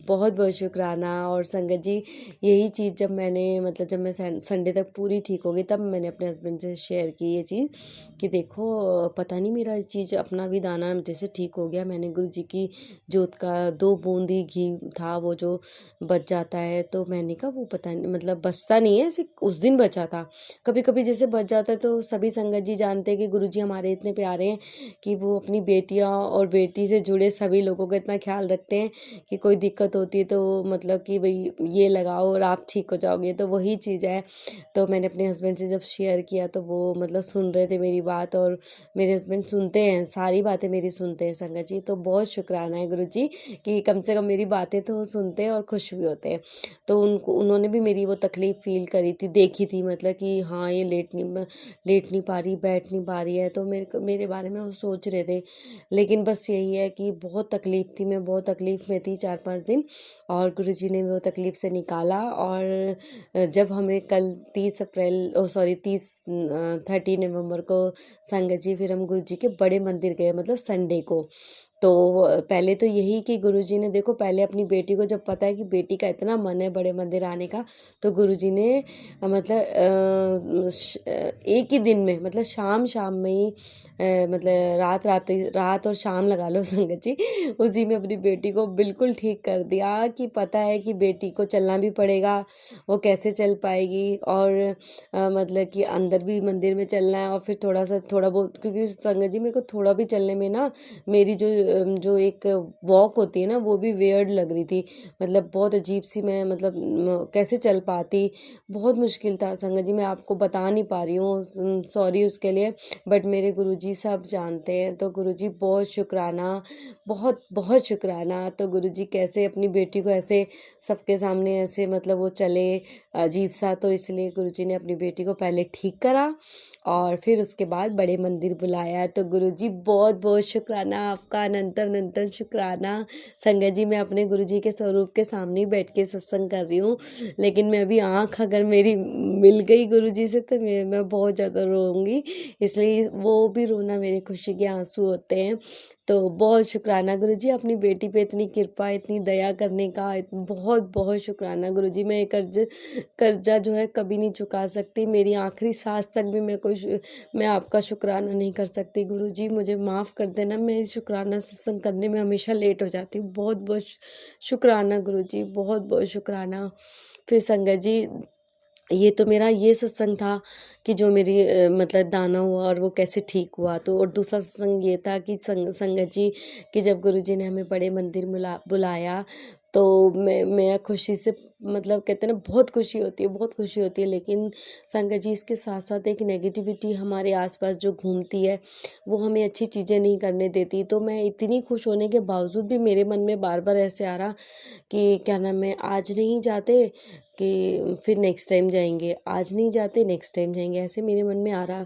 बहुत-बहुत शुक्राना। और संगत जी, यही चीज़ जब मैंने मतलब जब मैं संडे तक पूरी ठीक हो गई, तब मैंने अपने हस्बैंड से शेयर की ये चीज़ कि देखो पता नहीं मेरा ये चीज़ अपना भी दाना जैसे ठीक हो गया। मैंने गुरुजी की जोत का 2 बूंद ही घी था वो जो बच जाता है, तो मैंने कहा वो पता नहीं मतलब बचता नहीं है, ऐसे उस दिन बचा था। कभी-कभी जैसे बच जाता है तो सभी संगत जी जानते हैं कि गुरुजी हमारे इतने प्यारे हैं कि वो अपनी बेटियाँ और बेटी से जुड़े सभी लोगों का इतना ख़्याल रखते हैं कि कोई दिक्कत होती है तो मतलब कि भई ये लगाओ और आप ठीक हो जाओगे, तो वही चीज़ है। तो मैंने अपने हस्बैंड से जब शेयर किया तो वो मतलब सुन रहे थे मेरी बात, और मेरे हस्बैंड सुनते हैं, सारी बातें मेरी सुनते हैं संगत जी। तो बहुत शुक्राना है गुरुजी कि कम से कम मेरी बातें तो वो सुनते हैं और खुश भी होते हैं। तो उन्होंने भी मेरी वो तकलीफ़ फ़ील करी थी, देखी थी मतलब कि हाँ, ये लेट नहीं पा रही, बैठ नहीं पा रही है, तो मेरे बारे में वो सोच रहे थे। लेकिन बस यही है कि बहुत तकलीफ़ थी, मैं बहुत तकलीफ़ में थी 4-5 दिन, और गुरुजी ने वो तकलीफ़ से निकाला। और जब हमें कल 30 नवंबर को संगत जी फिर हम गुरुजी के बड़े मंदिर गए, मतलब संडे को। तो पहले तो यही कि गुरुजी ने देखो पहले अपनी बेटी को जब पता है कि बेटी का इतना मन है बड़े मंदिर आने का, तो गुरुजी ने मतलब एक ही दिन में मतलब शाम में ही मतलब रात और शाम लगा लो संगत जी, उसी में अपनी बेटी को बिल्कुल ठीक कर दिया कि पता है कि बेटी को चलना भी पड़ेगा, वो कैसे चल पाएगी। और मतलब कि अंदर भी मंदिर में चलना है, और फिर थोड़ा बहुत, क्योंकि संगत जी मेरे को थोड़ा भी चलने में ना मेरी जो एक वॉक होती है ना वो भी वियर्ड लग रही थी, मतलब बहुत अजीब सी, मैं मतलब कैसे चल पाती, बहुत मुश्किल था संगत जी, मैं आपको बता नहीं पा रही हूँ, सॉरी उसके लिए। बट मेरे गुरुजी सब जानते हैं, तो गुरुजी बहुत शुक्राना, बहुत बहुत शुक्राना। तो गुरुजी कैसे अपनी बेटी को ऐसे सबके सामने ऐसे मतलब वो चले अजीब सा, तो इसलिए गुरुजी ने अपनी बेटी को पहले ठीक करा और फिर उसके बाद बड़े मंदिर बुलाया। तो गुरुजी बहुत बहुत शुक्राना आपका, अनंतम अनंतम शुक्राना। संगत जी, मैं अपने गुरुजी के स्वरूप के सामने ही बैठ के सत्संग कर रही हूँ, लेकिन मैं अभी आँख अगर मेरी मिल गई गुरुजी से तो मैं बहुत ज़्यादा रोऊँगी, इसलिए वो भी रोना मेरी खुशी के आंसू होते हैं। तो बहुत शुक्राना गुरुजी अपनी बेटी पे इतनी कृपा, इतनी दया करने का, बहुत बहुत शुक्राना गुरुजी। मैं ये कर्जा जो है कभी नहीं चुका सकती, मेरी आखिरी सांस तक भी मैं आपका शुक्राना नहीं कर सकती गुरुजी, मुझे माफ़ कर देना, मैं शुक्राना सत्संग करने में हमेशा लेट हो जाती हूँ। बहुत बहुत शुक्राना गुरुजी, बहुत बहुत शुक्राना। फिर संगत जी, ये तो मेरा ये सत्संग था कि जो मेरी मतलब दाना हुआ और वो कैसे ठीक हुआ। तो और दूसरा सत्संग ये था कि संगत जी कि जब गुरुजी ने हमें बड़े मंदिर बुलाया, तो मैं खुशी से मतलब कहते हैं ना बहुत खुशी होती है, बहुत खुशी होती है। लेकिन संगत जी, इसके साथ साथ एक नेगेटिविटी हमारे आसपास जो घूमती है, वो हमें अच्छी चीज़ें नहीं करने देती। तो मैं इतनी खुश होने के बावजूद भी मेरे मन में बार बार ऐसे आ रहा कि क्या नाम है, आज नहीं जाते कि फिर नेक्स्ट टाइम जाएंगे, आज नहीं जाते नेक्स्ट टाइम जाएंगे, ऐसे मेरे मन में आ रहा।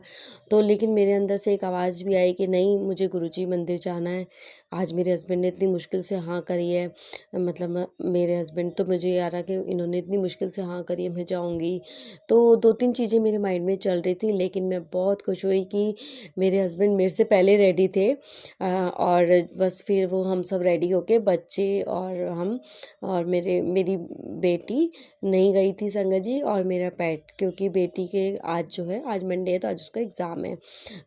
तो लेकिन मेरे अंदर से एक आवाज़ भी आई कि नहीं, मुझे गुरुजी मंदिर जाना है। आज मेरे हस्बैंड ने इतनी मुश्किल से हाँ करी है, मतलब मेरे हस्बैंड, तो मुझे ये आ रहा कि इन्होंने इतनी मुश्किल से हाँ करी है, मैं जाऊँगी। तो 2-3 चीज़ें मेरे माइंड में चल रही थी, लेकिन मैं बहुत खुश हुई कि मेरे हस्बैंड मेरे से पहले रेडी थे। और बस फिर वो हम सब रेडी होके बच्चे और हम और मेरी बेटी नहीं गई थी संगत जी, और मेरा पेट, क्योंकि बेटी के आज जो है, आज मंडे है तो आज उसका एग्ज़ाम है,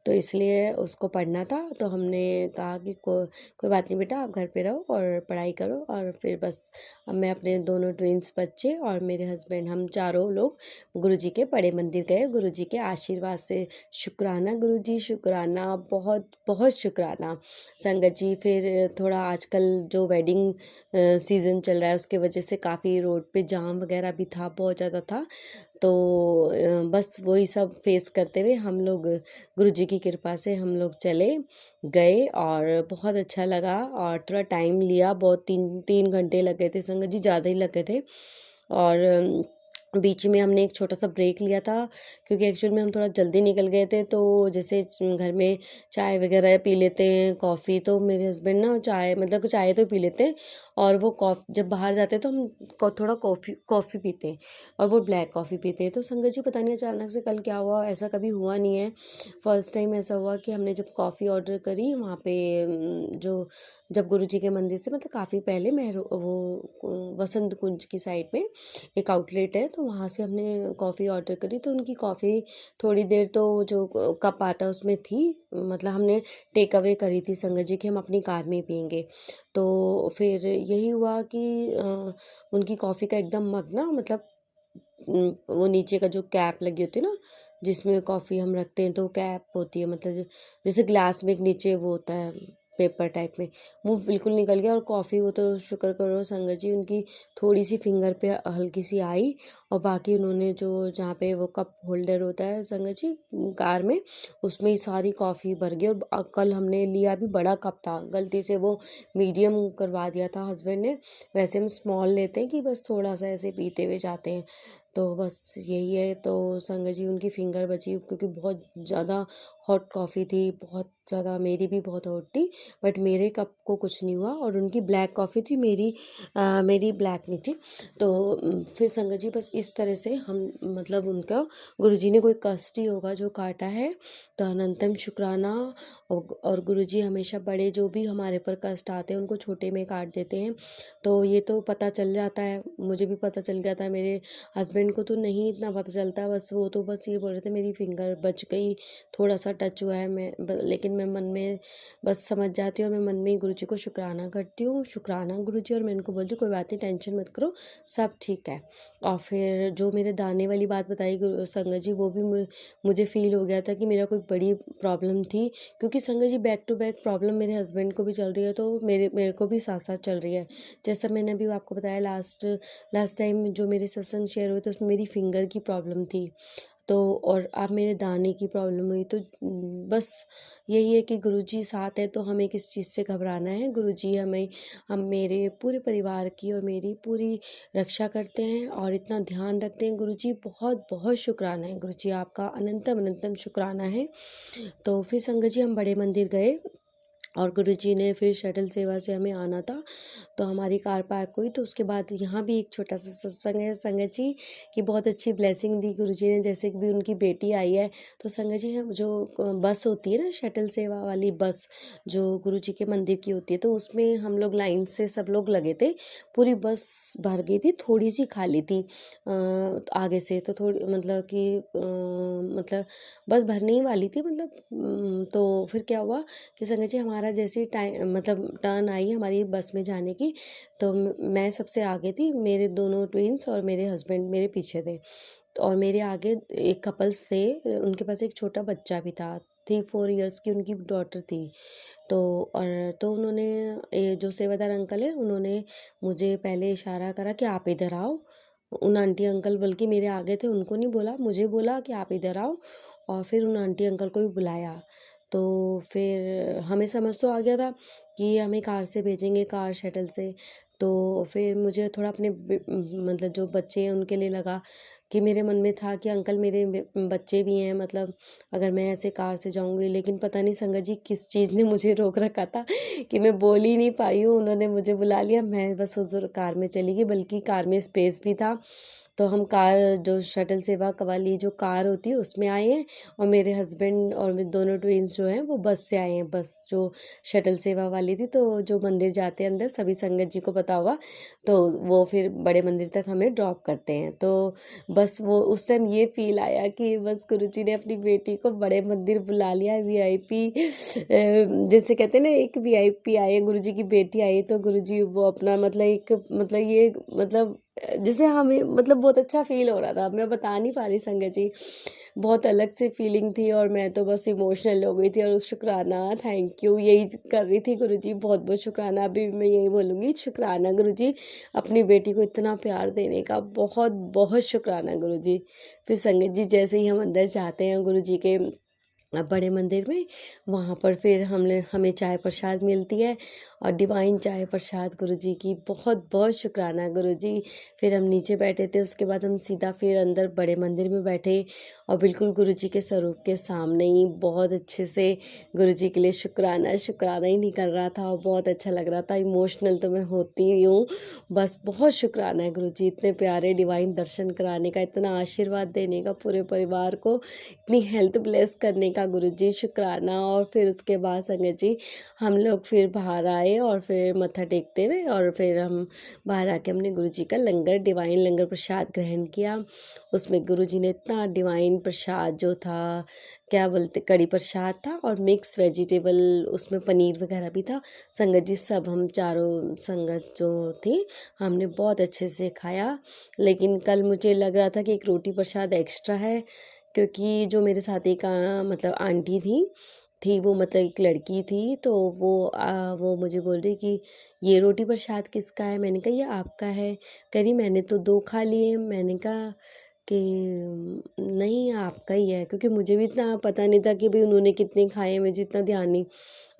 तो इसलिए उसको पढ़ना था। तो हमने कहा कि कोई बात नहीं बेटा, आप घर पे रहो और पढ़ाई करो। और फिर बस अब मैं अपने दोनों ट्विंस बच्चे और मेरे हस्बैंड, हम चारों लोग गुरुजी के बड़े मंदिर गए, गुरुजी के आशीर्वाद से। शुक्राना गुरुजी, शुक्राना, बहुत बहुत शुक्राना संगत जी। फिर थोड़ा आजकल जो वेडिंग सीज़न चल रहा है उसके वजह से काफ़ी रोड पे जाम वगैरह भी था, बहुत ज़्यादा था। तो बस वही सब फेस करते हुए हम लोग गुरुजी की कृपा से हम लोग चले गए और बहुत अच्छा लगा। और थोड़ा टाइम लिया, बहुत 3 घंटे लग गए थे संगत जी, ज़्यादा ही लग गए थे। और बीच में हमने एक छोटा सा ब्रेक लिया था, क्योंकि एक्चुअल में हम थोड़ा जल्दी निकल गए थे। तो जैसे घर में चाय वगैरह पी लेते हैं, कॉफ़ी, तो मेरे हस्बैंड ना चाय मतलब चाय तो पी लेते हैं, और वो जब बाहर जाते हैं तो हम थोड़ा कॉफ़ी पीते हैं, और वो ब्लैक कॉफ़ी पीते हैं। तो संगत जी पता नहीं अचानक से कल क्या हुआ, ऐसा कभी हुआ नहीं है। फर्स्ट टाइम ऐसा हुआ कि हमने जब कॉफ़ी ऑर्डर करी वहाँ पे जो जब गुरुजी के मंदिर से मतलब काफ़ी पहले वो वसंत कुंज की साइड में एक आउटलेट है, तो वहाँ से हमने कॉफ़ी ऑर्डर करी। तो उनकी कॉफ़ी थोड़ी देर तो जो कप आता है उसमें थी, मतलब हमने टेक अवे करी थी संगत जी कि हम अपनी कार में ही पियेंगे। तो फिर यही हुआ कि उनकी कॉफ़ी का एकदम मग ना, मतलब वो नीचे का जो कैप लगी होती है ना जिसमें कॉफ़ी हम रखते हैं, तो कैप होती है, मतलब जैसे ग्लास में एक नीचे वो होता है पेपर टाइप में, वो बिल्कुल निकल गया। और कॉफ़ी वो तो शुक्र करो संगत जी उनकी थोड़ी सी फिंगर पे हल्की सी आई, और बाकी उन्होंने जो जहाँ पे वो कप होल्डर होता है संगत जी कार में, उसमें ही सारी कॉफ़ी भर गई। और कल हमने लिया भी बड़ा कप था, गलती से वो मीडियम करवा दिया था हस्बैंड ने। वैसे हम स्मॉल लेते हैं कि बस थोड़ा सा ऐसे पीते हुए जाते हैं। तो बस यही है। तो संगत जी उनकी फिंगर बची, क्योंकि बहुत ज़्यादा हॉट कॉफ़ी थी, बहुत ज़्यादा, मेरी भी बहुत हॉट थी, बट मेरे कप को कुछ नहीं हुआ। और उनकी ब्लैक कॉफ़ी थी, मेरी ब्लैक नहीं थी। तो फिर संगत जी बस इस तरह से हम मतलब उनका गुरुजी ने कोई कष्ट ही होगा जो काटा है, तो अनंतम शुक्राना। और गुरुजी हमेशा बड़े जो भी हमारे पर कष्ट आते हैं उनको छोटे में काट देते हैं। तो ये तो पता चल जाता है, मुझे भी पता चल गया था, मेरे हस्बैंड को तो नहीं इतना पता चलता, बस वो तो बस ये बोल रहे थे मेरी फिंगर बच गई, थोड़ा सा टच हुआ है, लेकिन मैं मन में बस समझ जाती हूँ, और मैं मन में ही गुरुजी को शुक्राना करती हूँ, शुक्राना गुरुजी। और मैं इनको बोलती हूँ कोई बात नहीं, टेंशन मत करो, सब ठीक है। और फिर जो मेरे दाने वाली बात बताई संगत जी, वो भी मुझे फील हो गया था कि मेरा कोई बड़ी प्रॉब्लम थी, क्योंकि संगत जी बैक टू बैक प्रॉब्लम मेरे हस्बैंड को भी चल रही है, तो मेरे को भी साथ साथ चल रही है। जैसा मैंने अभी आपको बताया लास्ट टाइम जो मेरे सत्संग शेयर हुए थे उसमें मेरी फिंगर की प्रॉब्लम थी, तो और अब मेरे दाने की प्रॉब्लम हुई। तो बस यही है कि गुरुजी साथ है, तो हमें किस चीज़ से घबराना है। गुरुजी हम मेरे पूरे परिवार की और मेरी पूरी रक्षा करते हैं और इतना ध्यान रखते हैं। गुरुजी बहुत बहुत शुक्राना है, गुरुजी आपका अनंतम अनंतम शुक्राना है। तो फिर संगत जी हम बड़े मंदिर गए, और गुरुजी ने फिर शटल सेवा से हमें आना था, तो हमारी कार पार्क हुई। तो उसके बाद यहाँ भी एक छोटा सा सत्संग है संगत जी की, बहुत अच्छी ब्लेसिंग दी गुरुजी ने, जैसे कि भी उनकी बेटी आई है। तो संगत जी जो बस होती है ना शटल सेवा वाली बस, जो गुरुजी के मंदिर की होती है, तो उसमें हम लोग लाइन से सब लोग लगे थे, पूरी बस भर गई थी, थोड़ी सी खाली थी आगे से, तो थोड़ी मतलब कि मतलब बस भरने ही वाली थी, मतलब तो फिर क्या हुआ कि संगत जी हमारा जैसे टाइम मतलब टर्न आई हमारी बस में जाने की, तो मैं सबसे आगे थी, मेरे दोनों ट्विन्स और मेरे हस्बैंड मेरे पीछे थे। और मेरे आगे एक कपल्स थे, उनके पास एक छोटा बच्चा भी था, 3-4 इयर्स की उनकी डॉटर थी। तो और तो उन्होंने जो सेवादार अंकल है उन्होंने मुझे पहले इशारा करा कि आप इधर आओ। उन आंटी अंकल बल्कि मेरे आगे थे, उनको नहीं बोला, मुझे बोला कि आप इधर आओ, और फिर उन आंटी अंकल को भी बुलाया। तो फिर हमें समझ तो आ गया था कि हमें कार से भेजेंगे, कार शटल से। तो फिर मुझे थोड़ा अपने मतलब जो बच्चे हैं उनके लिए लगा कि मेरे मन में था कि अंकल मेरे बच्चे भी हैं, मतलब अगर मैं ऐसे कार से जाऊंगी, लेकिन पता नहीं संगत जी किस चीज़ ने मुझे रोक रखा था कि मैं बोल ही नहीं पाई हूँ। उन्होंने मुझे बुला लिया, मैं बस उधर कार में चली गई, बल्कि कार में स्पेस भी था। तो हम कार जो शटल सेवा वाली जो कार होती है उसमें आए हैं, और मेरे हस्बैंड और मेरे दोनों ट्विन्स जो हैं वो बस से आए हैं, बस जो शटल सेवा वाली थी। तो जो मंदिर जाते हैं अंदर, सभी संगत जी को पता होगा, तो वो फिर बड़े मंदिर तक हमें ड्रॉप करते हैं। तो बस वो उस टाइम ये फील आया कि बस गुरुजी ने अपनी बेटी को बड़े मंदिर बुला लिया, वीआईपी जैसे कहते हैं ना, एक वीआईपी आए, गुरुजी की बेटी आई, तो गुरुजी वो अपना मतलब एक मतलब ये मतलब जैसे हमें मतलब बहुत अच्छा फ़ील हो रहा था, मैं बता नहीं पा रही संगत जी। बहुत अलग सी फीलिंग थी और मैं तो बस इमोशनल हो गई थी और उस शुक्राना, थैंक यू यही कर रही थी गुरुजी, बहुत-बहुत शुक्राना। अभी भी मैं यही बोलूँगी, शुक्राना गुरुजी, अपनी बेटी को इतना प्यार देने का बहुत-बहुत शुक्राना गुरुजी। फिर संगत जी जैसे ही हम अंदर जाते हैं गुरुजी के बड़े मंदिर में, वहाँ पर फिर हमें चाय प्रसाद मिलती है और डिवाइन चाय प्रसाद गुरुजी की बहुत-बहुत शुक्राना गुरुजी। फिर हम नीचे बैठे थे, उसके बाद हम सीधा फिर अंदर बड़े मंदिर में बैठे और बिल्कुल गुरुजी के स्वरूप के सामने ही बहुत अच्छे से गुरुजी के लिए शुक्राना शुक्राना ही निकल रहा था और बहुत अच्छा लग रहा था। इमोशनल तो मैं होती ही हूँ, बस बहुत शुक्राना है गुरुजी, इतने प्यारे डिवाइन दर्शन कराने का, इतना आशीर्वाद देने का पूरे परिवार को, इतनी हेल्थ ब्लेस करने का गुरुजी, शुक्राना। और फिर उसके बाद संगत जी हम लोग फिर बाहर आए और फिर मत्था टेकते हुए और फिर हम बाहर आके हमने गुरुजी का लंगर, डिवाइन लंगर प्रसाद ग्रहण किया। उसमें गुरुजी ने इतना डिवाइन प्रसाद जो था, क्या बोलते, कड़ी प्रसाद था और मिक्स वेजिटेबल, उसमें पनीर वगैरह भी था। संगत जी सब हम चारों संगत जो थी, हमने बहुत अच्छे से खाया। लेकिन कल मुझे लग रहा था कि एक रोटी प्रसाद एक्स्ट्रा है, क्योंकि जो मेरे साथ एक मतलब आंटी थी वो, मतलब एक लड़की थी, तो वो मुझे बोल रही कि ये रोटी प्रसाद किसका है? मैंने कहा ये आपका है। कह रही मैंने तो 2 खा लिए। मैंने कहा कि नहीं आपका ही है, क्योंकि मुझे भी इतना पता नहीं था कि भाई उन्होंने कितने खाए हैं, मुझे इतना ध्यान नहीं।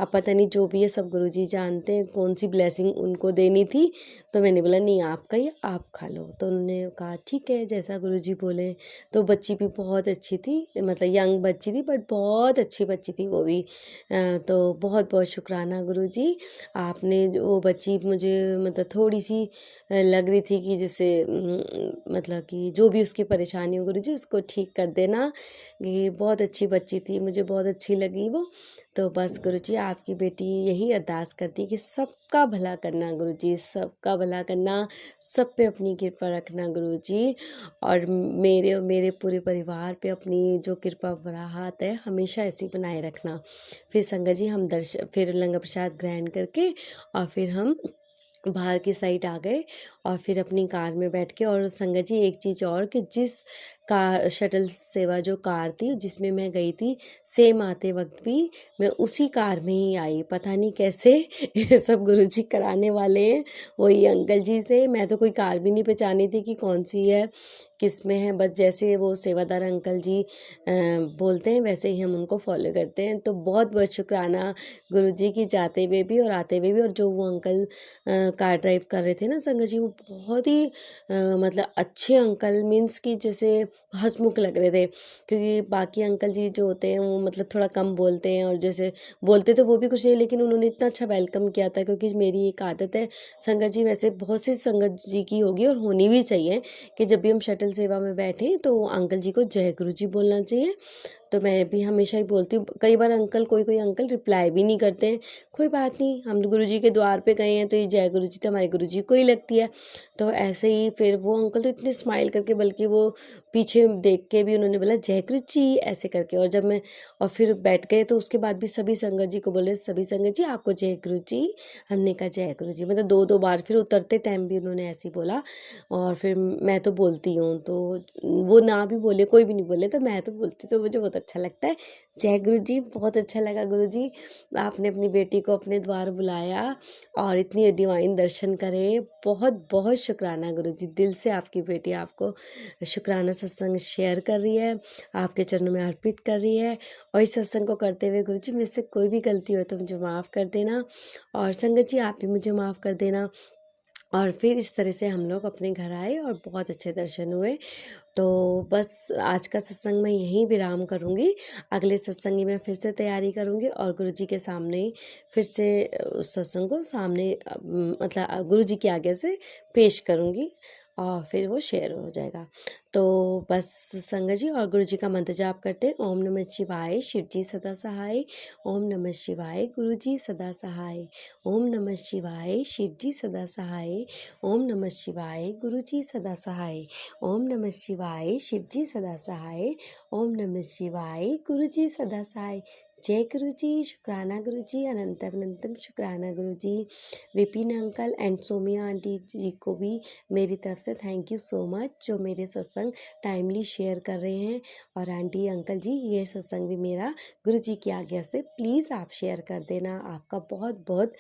अब पता नहीं, जो भी है सब गुरुजी जानते हैं कौन सी ब्लेसिंग उनको देनी थी। तो मैंने बोला नहीं आपका ही, आप खा लो। तो उन्होंने कहा ठीक है जैसा गुरुजी बोले। तो बच्ची भी बहुत अच्छी थी, मतलब यंग बच्ची थी बट बहुत अच्छी बच्ची थी वो भी। तो बहुत बहुत शुक्राना गुरुजी, आपने जो वो बच्ची मुझे मतलब थोड़ी सी लग रही थी कि जैसे मतलब कि जो भी उसकी परेशानी हो गुरुजी उसको ठीक कर देना। ये बहुत अच्छी बच्ची थी, मुझे बहुत अच्छी लगी वो। तो बस गुरुजी आपकी बेटी यही अरदास करती है कि सबका भला करना गुरुजी, सबका भला करना, सब पे अपनी कृपा रखना गुरुजी, और मेरे और मेरे पूरे परिवार पे अपनी जो कृपा भरा हाथ है हमेशा ऐसी बनाए रखना। फिर संगत जी हम फिर लंगर प्रसाद ग्रहण करके और फिर हम बाहर की साइड आ गए और फिर अपनी कार में बैठ के, और संगत जी एक चीज़ और कि जिस कार शटल सेवा जो कार थी जिसमें मैं गई थी, सेम आते वक्त भी मैं उसी कार में ही आई। पता नहीं कैसे ये सब गुरुजी कराने वाले हैं। वही अंकल जी थे, मैं तो कोई कार भी नहीं पहचानी थी कि कौन सी है किस में है, बस जैसे वो सेवादार अंकल जी बोलते हैं वैसे ही हम उनको फॉलो करते हैं। तो बहुत बहुत शुक्राना गुरुजी की, जाते हुए भी और आते हुए भी। और जो वो अंकल कार ड्राइव कर रहे थे ना संगत जी, वो बहुत ही मतलब अच्छे अंकल, मीन्स कि जैसे हंसमुख लग रहे थे। क्योंकि बाकी अंकल जी जो होते हैं वो मतलब थोड़ा कम बोलते हैं, और जैसे बोलते तो वो भी कुछ नहीं, लेकिन उन्होंने इतना अच्छा वेलकम किया था। क्योंकि मेरी एक आदत है संगत जी, वैसे बहुत सी संगत जी की होगी और होनी भी चाहिए, कि जब भी हम शटल सेवा में बैठे तो अंकल जी को जय गुरु जी बोलना चाहिए। तो मैं भी हमेशा ही बोलती हूँ। कई बार अंकल, कोई कोई अंकल रिप्लाई भी नहीं करते हैं, कोई बात नहीं, हम गुरु जी के द्वार पे गए हैं तो ये जय गुरु जी तो हमारे गुरु जी को ही लगती है। तो ऐसे ही फिर वो अंकल तो इतने स्माइल करके, बल्कि वो पीछे देख के भी उन्होंने बोला जय गुरु जी ऐसे करके। और जब मैं और फिर बैठ गए तो उसके बाद भी सभी संगत जी को बोले, सभी संगत जी आपको जय गुरु जी। हमने कहा जय गुरु जी, मतलब 2-2 बार, फिर उतरते टाइम भी उन्होंने ऐसे ही बोला। और फिर मैं तो बोलती हूँ, तो वो ना भी बोले, कोई भी नहीं बोले, तो मैं तो बोलती, तो मुझे बहुत अच्छा लगता है। जय गुरु जी, बहुत अच्छा लगा गुरु जी, आपने अपनी बेटी को अपने द्वार बुलाया और इतनी डिवाइन दर्शन करे। बहुत बहुत शुक्राना गुरु जी, दिल से आपकी बेटी आपको शुक्राना सत्संग शेयर कर रही है, आपके चरणों में अर्पित कर रही है। और इस सत्संग को करते हुए गुरु जी मुझसे कोई भी गलती हो तो मुझे माफ़ कर देना, और संगत जी आप भी मुझे माफ़ कर देना। और फिर इस तरह से हम लोग अपने घर आए और बहुत अच्छे दर्शन हुए। तो बस आज का सत्संग मैं यहीं विराम करूँगी। अगले सत्संग की मैं फिर से तैयारी करूँगी और गुरुजी के सामने ही फिर से उस सत्संग को सामने मतलब गुरुजी की आज्ञा से पेश करूँगी और फिर वो शेयर हो जाएगा। तो बस संगत जी और गुरुजी का मंत्र जाप करते हैं, ओम नमः शिवाय, शिव जी सदा सहाय। ओम नमः शिवाय, गुरुजी सदा सहाय। ओम नमः शिवाय, शिव जी सदा सहाय। ओम नमः शिवाय, गुरुजी सदा सहाय। ओम नमः शिवाय, शिव जी सदा सहाय। ओम नमः शिवाय, गुरु जी सदा सहाय। जय गुरु जी, शुक्राना गुरु जी, अनंतम अनंतम शुक्राना गुरु जी। Vipin uncle and Somiya aunty जी को भी मेरी तरफ से थैंक यू सो मच, जो मेरे सत्संग टाइमली शेयर कर रहे हैं। और आंटी अंकल जी, ये सत्संग भी मेरा गुरु जी की आज्ञा से प्लीज़ आप शेयर कर देना। आपका बहुत बहुत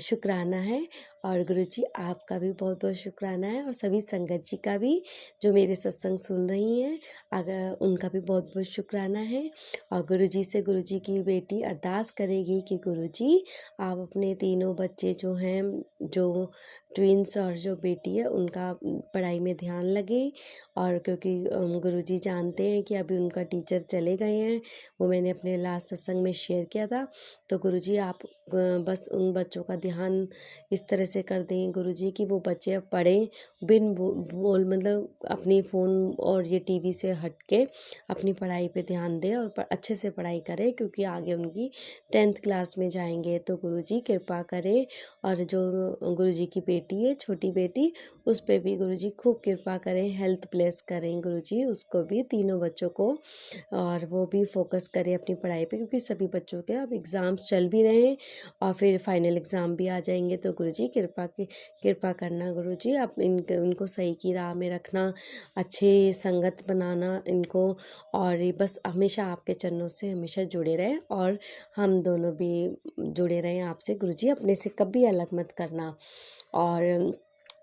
शुक्राना है। और गुरु जी आपका भी बहुत बहुत शुक्राना है, और सभी संगत जी का भी जो मेरे सत्संग सुन रही हैं, अगर उनका भी बहुत बहुत शुक्राना है। और गुरुजी से गुरुजी की बेटी अरदास करेगी कि गुरुजी आप अपने तीनों बच्चे जो हैं, जो ट्विंस और जो बेटी है, उनका पढ़ाई में ध्यान लगे। और क्योंकि गुरुजी जानते हैं कि अभी उनका टीचर चले गए हैं, वो मैंने अपने लास्ट सत्संग में शेयर किया था। तो गुरुजी आप बस उन बच्चों का ध्यान इस तरह से कर दें गुरुजी कि वो बच्चे अब पढ़ें बिन बोल मतलब अपनी फ़ोन और ये टीवी से हट के अपनी पढ़ाई पे ध्यान दें और अच्छे से पढ़ाई करें, क्योंकि आगे उनकी 10th क्लास में जाएंगे। तो गुरुजी कृपा करें। और जो गुरुजी की बेटी है, छोटी बेटी, उस पे भी गुरुजी खूब कृपा करें, हेल्थ ब्लेस करें गुरुजी उसको भी, तीनों बच्चों को। और वो भी फोकस करें अपनी पढ़ाई पे, क्योंकि सभी बच्चों के अब एग्ज़ाम्स चल भी रहे हैं और फिर फाइनल एग्ज़ाम भी आ जाएंगे। तो गुरुजी कृपा करना गुरुजी, आप इनको सही की राह में रखना, अच्छे संगत बनाना इनको। और ये बस हमेशा आपके चरणों से हमेशा जुड़े रहें, और हम दोनों भी जुड़े रहें आपसे गुरुजी, अपने से कभी अलग मत करना। और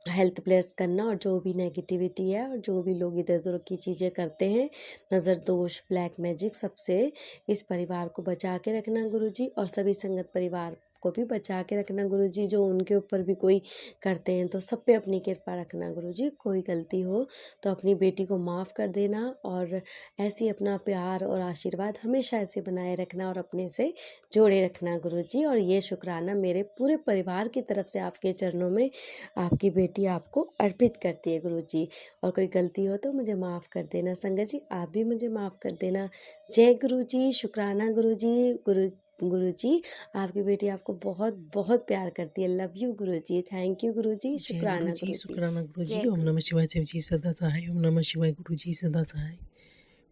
हेल्थ प्लेस करना, और जो भी नेगेटिविटी है और जो भी लोग इधर उधर की चीज़ें करते हैं, नज़र दोष, ब्लैक मैजिक, सबसे इस परिवार को बचा के रखना गुरुजी। और सभी संगत परिवार को भी बचा के रखना गुरुजी, जो उनके ऊपर भी कोई करते हैं तो सब पे अपनी कृपा रखना गुरुजी। कोई गलती हो तो अपनी बेटी को माफ़ कर देना, और ऐसे अपना प्यार और आशीर्वाद हमेशा ऐसे बनाए रखना और अपने से जोड़े रखना गुरुजी। और ये शुक्राना मेरे पूरे परिवार की तरफ से आपके चरणों में आपकी बेटी आपको अर्पित करती है गुरुजी। और कोई गलती हो तो मुझे माफ़ कर देना संगत जी, आप भी मुझे माफ़ कर देना। जय गुरुजी, शुक्राना गुरुजी। गुरुजी आपकी बेटी आपको बहुत बहुत प्यार करती है। Love you Guruji, thank you Guruji, जय गुरु शुक्राना जी, गुरुजी। शुक्राना गुरु जी। जय ओम गुरु। नमः शिवाय शिव जी सदा सहाय। ओम नमः शिवाय गुरु जी सदा सहाय।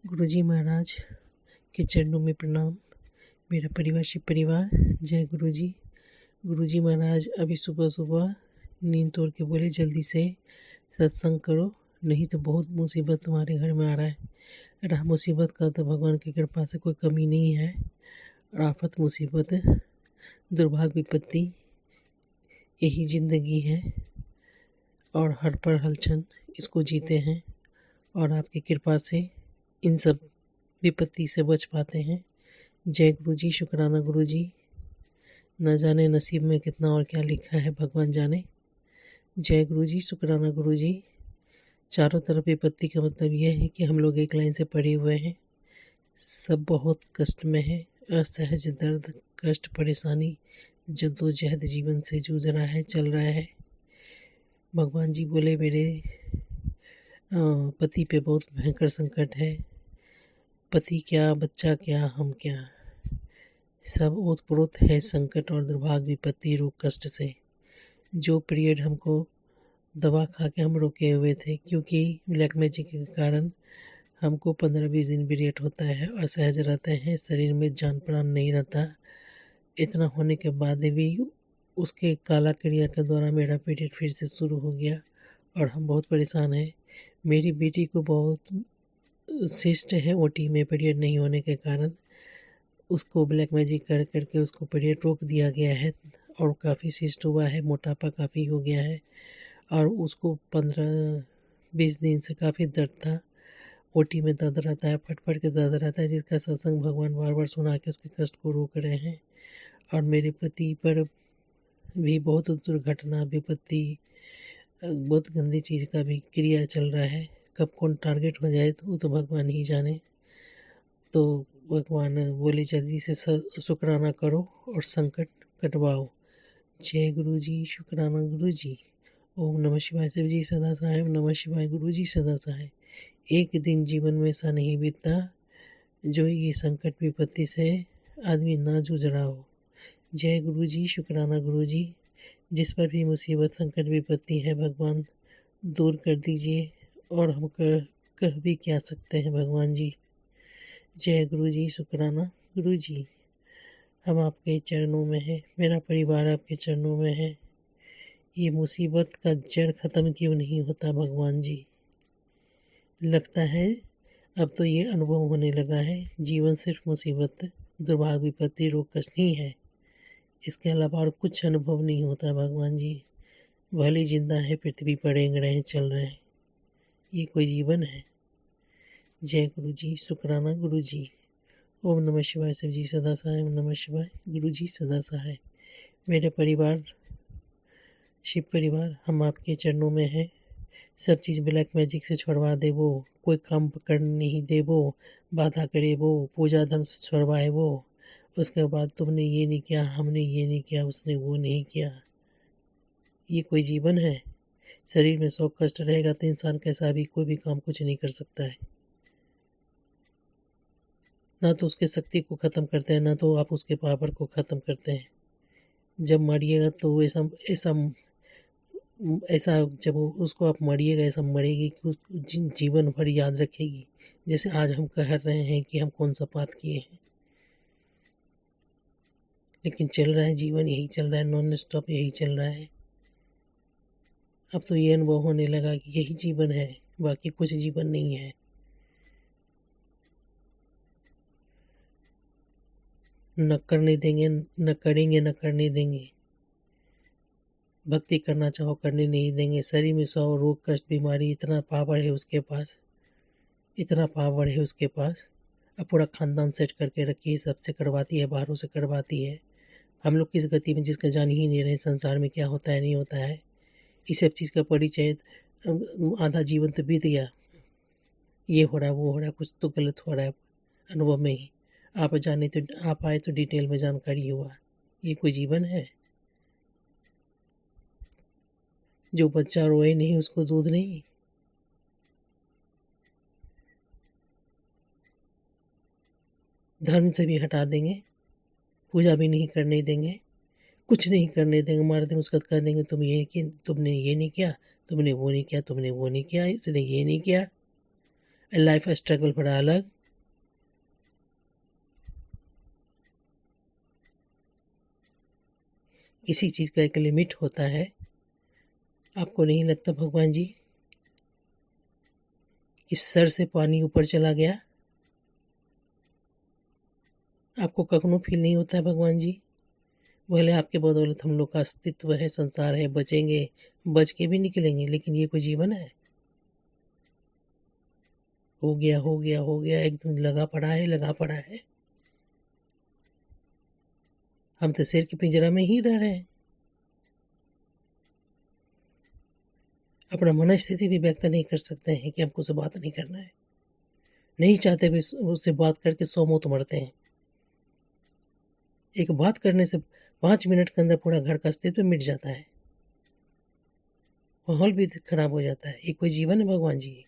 गुरु जी महाराज के चरणों में प्रणाम। मेरा परिवार शिव परिवार, जय गुरु जी। गुरु जी महाराज अभी सुबह सुबह नींद तोड़ के बोले जल्दी से सत्संग करो, नहीं तो बहुत मुसीबत तुम्हारे घर में आ रहा है। रहा मुसीबत का तो भगवान की कृपा से कोई कमी नहीं है। आफत, मुसीबत, दुर्भाग्य, विपत्ति, यही ज़िंदगी है, और हर पल हर क्षण इसको जीते हैं, और आपकी कृपा से इन सब विपत्ति से बच पाते हैं। जय गुरु जी, शुक्राना गुरु जी। न जाने नसीब में कितना और क्या लिखा है, भगवान जाने। जय गुरु जी, शुक्राना गुरु जी। चारों तरफ विपत्ति का मतलब यह है कि हम लोग एक लाइन से पड़े हुए हैं, सब बहुत कष्ट में है, असहज दर्द, कष्ट, परेशानी, जद्दोजहद जीवन से जूझ रहा है, चल रहा है। भगवान जी बोले मेरे पति पे बहुत भयंकर संकट है। पति क्या, बच्चा क्या, हम क्या, सब ओतप्रोत है संकट और दुर्भाग्य, विपत्ति, रोग, कष्ट से। जो पीरियड हमको दवा खा के हम रोके हुए थे, क्योंकि ब्लैक मैजिक के कारण हमको 15-20 दिन पीरियड होता है, असहज रहते हैं, शरीर में जान प्राण नहीं रहता। इतना होने के बाद भी उसके काला क्रिया के द्वारा मेरा पीरियड फिर से शुरू हो गया, और हम बहुत परेशान हैं। मेरी बेटी को बहुत सिस्ट है ओटी में, पीरियड नहीं होने के कारण उसको ब्लैक मैजिक कर करके उसको पीरियड रोक दिया गया है, और काफ़ी सिस्ट हुआ है, मोटापा काफ़ी हो गया है, और उसको 15-20 दिन से काफ़ी दर्द था। ओटी में दर्द रहता है, फट फट के दर्द रहता है, जिसका सत्संग भगवान बार बार सुना के उसके कष्ट को रोक रहे हैं। और मेरे पति पर भी बहुत दुर्घटना, विपत्ति, बहुत गंदी चीज़ का भी क्रिया चल रहा है। कब कौन टारगेट हो जाए तो वो तो भगवान ही जाने। तो भगवान बोले जल्दी से शुक्राना करो और संकट कटवाओ। जय गुरु जी, शुक्राना गुरु जी। ओम नमः शिवाय शिव जी सदा सहाय। ओम नमः शिवाय गुरु जी सदा सहाय। एक दिन जीवन में ऐसा नहीं बीतता जो ये संकट विपत्ति से आदमी ना जूझ रहा हो। जय गुरु जी, शुक्राना गुरु जी। जिस पर भी मुसीबत, संकट, विपत्ति है, भगवान दूर कर दीजिए, और हम कह भी क्या सकते हैं भगवान जी। जय गुरु जी, शुक्राना गुरु जी। हम आपके चरणों में हैं, मेरा परिवार आपके चरणों में है। ये मुसीबत का जड़ ख़त्म क्यों नहीं होता भगवान जी? लगता है अब तो ये अनुभव होने लगा है, जीवन सिर्फ मुसीबत, दुर्भाग्य, विपत्ति, रोग कष्ट ही है। इसके अलावा और कुछ अनुभव नहीं होता भगवान जी। भले जिंदा है, पृथ्वी पर रेंग रहे हैं, चल रहे हैं, ये कोई जीवन है? जय गुरु जी, शुक्राना गुरु जी। ओम नमः शिवाय। शिव जी सदा सहाय। ओम नमः शिवाय। गुरु जी सदा सहाय। मेरे परिवार, शिव परिवार, हम आपके चरणों में हैं। सब चीज़ ब्लैक मैजिक से छुड़वा दे वो, कोई काम करने नहीं दे वो, बाधा करे वो, पूजा धर्म से छुड़वाए वो। उसके बाद तुमने ये नहीं किया, हमने ये नहीं किया, उसने वो नहीं किया। ये कोई जीवन है? शरीर में शौक कष्ट रहेगा तो इंसान कैसा भी कोई भी काम कुछ नहीं कर सकता है। ना तो उसके शक्ति को ख़त्म करते हैं, ना तो आप उसके पावर को ख़त्म करते हैं। जब मरिएगा तो ऐसा ऐसा ऐसा जब उसको आप मरिएगा, ऐसा मरेगी कि उसको जीवन भर याद रखेगी, जैसे आज हम कह रहे हैं कि हम कौन सा पाप किए हैं। लेकिन चल रहा है जीवन, यही चल रहा है, नॉन स्टॉप यही चल रहा है। अब तो ये अनुभव होने लगा कि यही जीवन है, बाकी कुछ जीवन नहीं है। न करने देंगे, न करेंगे, न करने देंगे। भक्ति करना चाहो करने नहीं देंगे। शरीर में 100 रोग कष्ट बीमारी, इतना पावर है उसके पास, इतना पावर है उसके पास। अब पूरा खानदान सेट करके रखी है, सबसे करवाती है, बाहरों से करवाती है। हम लोग किस गति में जिसका जान ही नहीं रहे, संसार में क्या होता है नहीं होता है। इस सब चीज़ का परिचय आधा जीवन तो बीत गया। ये हो रहा है, वो हो रहा है, कुछ तो गलत हो रहा है अनुभव में ही। आप आए तो डिटेल में जानकारी हुआ। ये कोई जीवन है? जो बच्चा रोए नहीं उसको दूध नहीं। धर्म से भी हटा देंगे, पूजा भी नहीं करने देंगे, कुछ नहीं करने देंगे, मार देंगे, उसका कह देंगे तुमने ये नहीं किया, तुमने वो नहीं किया, तुमने वो नहीं किया, इसने ये नहीं किया। लाइफ स्ट्रगल बड़ा अलग। किसी चीज़ का एक लिमिट होता है। आपको नहीं लगता भगवान जी कि सर से पानी ऊपर चला गया? आपको कखनो फील नहीं होता है भगवान जी? भले आपके बदौलत हम लोग का अस्तित्व है, संसार है, बचेंगे, बच के भी निकलेंगे, लेकिन ये कोई जीवन है? हो गया, हो गया, हो गया, एकदम लगा पड़ा है, लगा पड़ा है। हम तो शेर के पिंजरा में ही रह रहे हैं। अपना मन स्थिति भी व्यक्त नहीं कर सकते हैं कि हमको उससे बात नहीं करना है। नहीं चाहते भी उससे बात करके 100 मौत मरते हैं। एक बात करने से 5 मिनट के अंदर पूरा घर का अस्तित्व मिट जाता है, माहौल भी खराब हो जाता है। ये कोई जीवन है भगवान जी?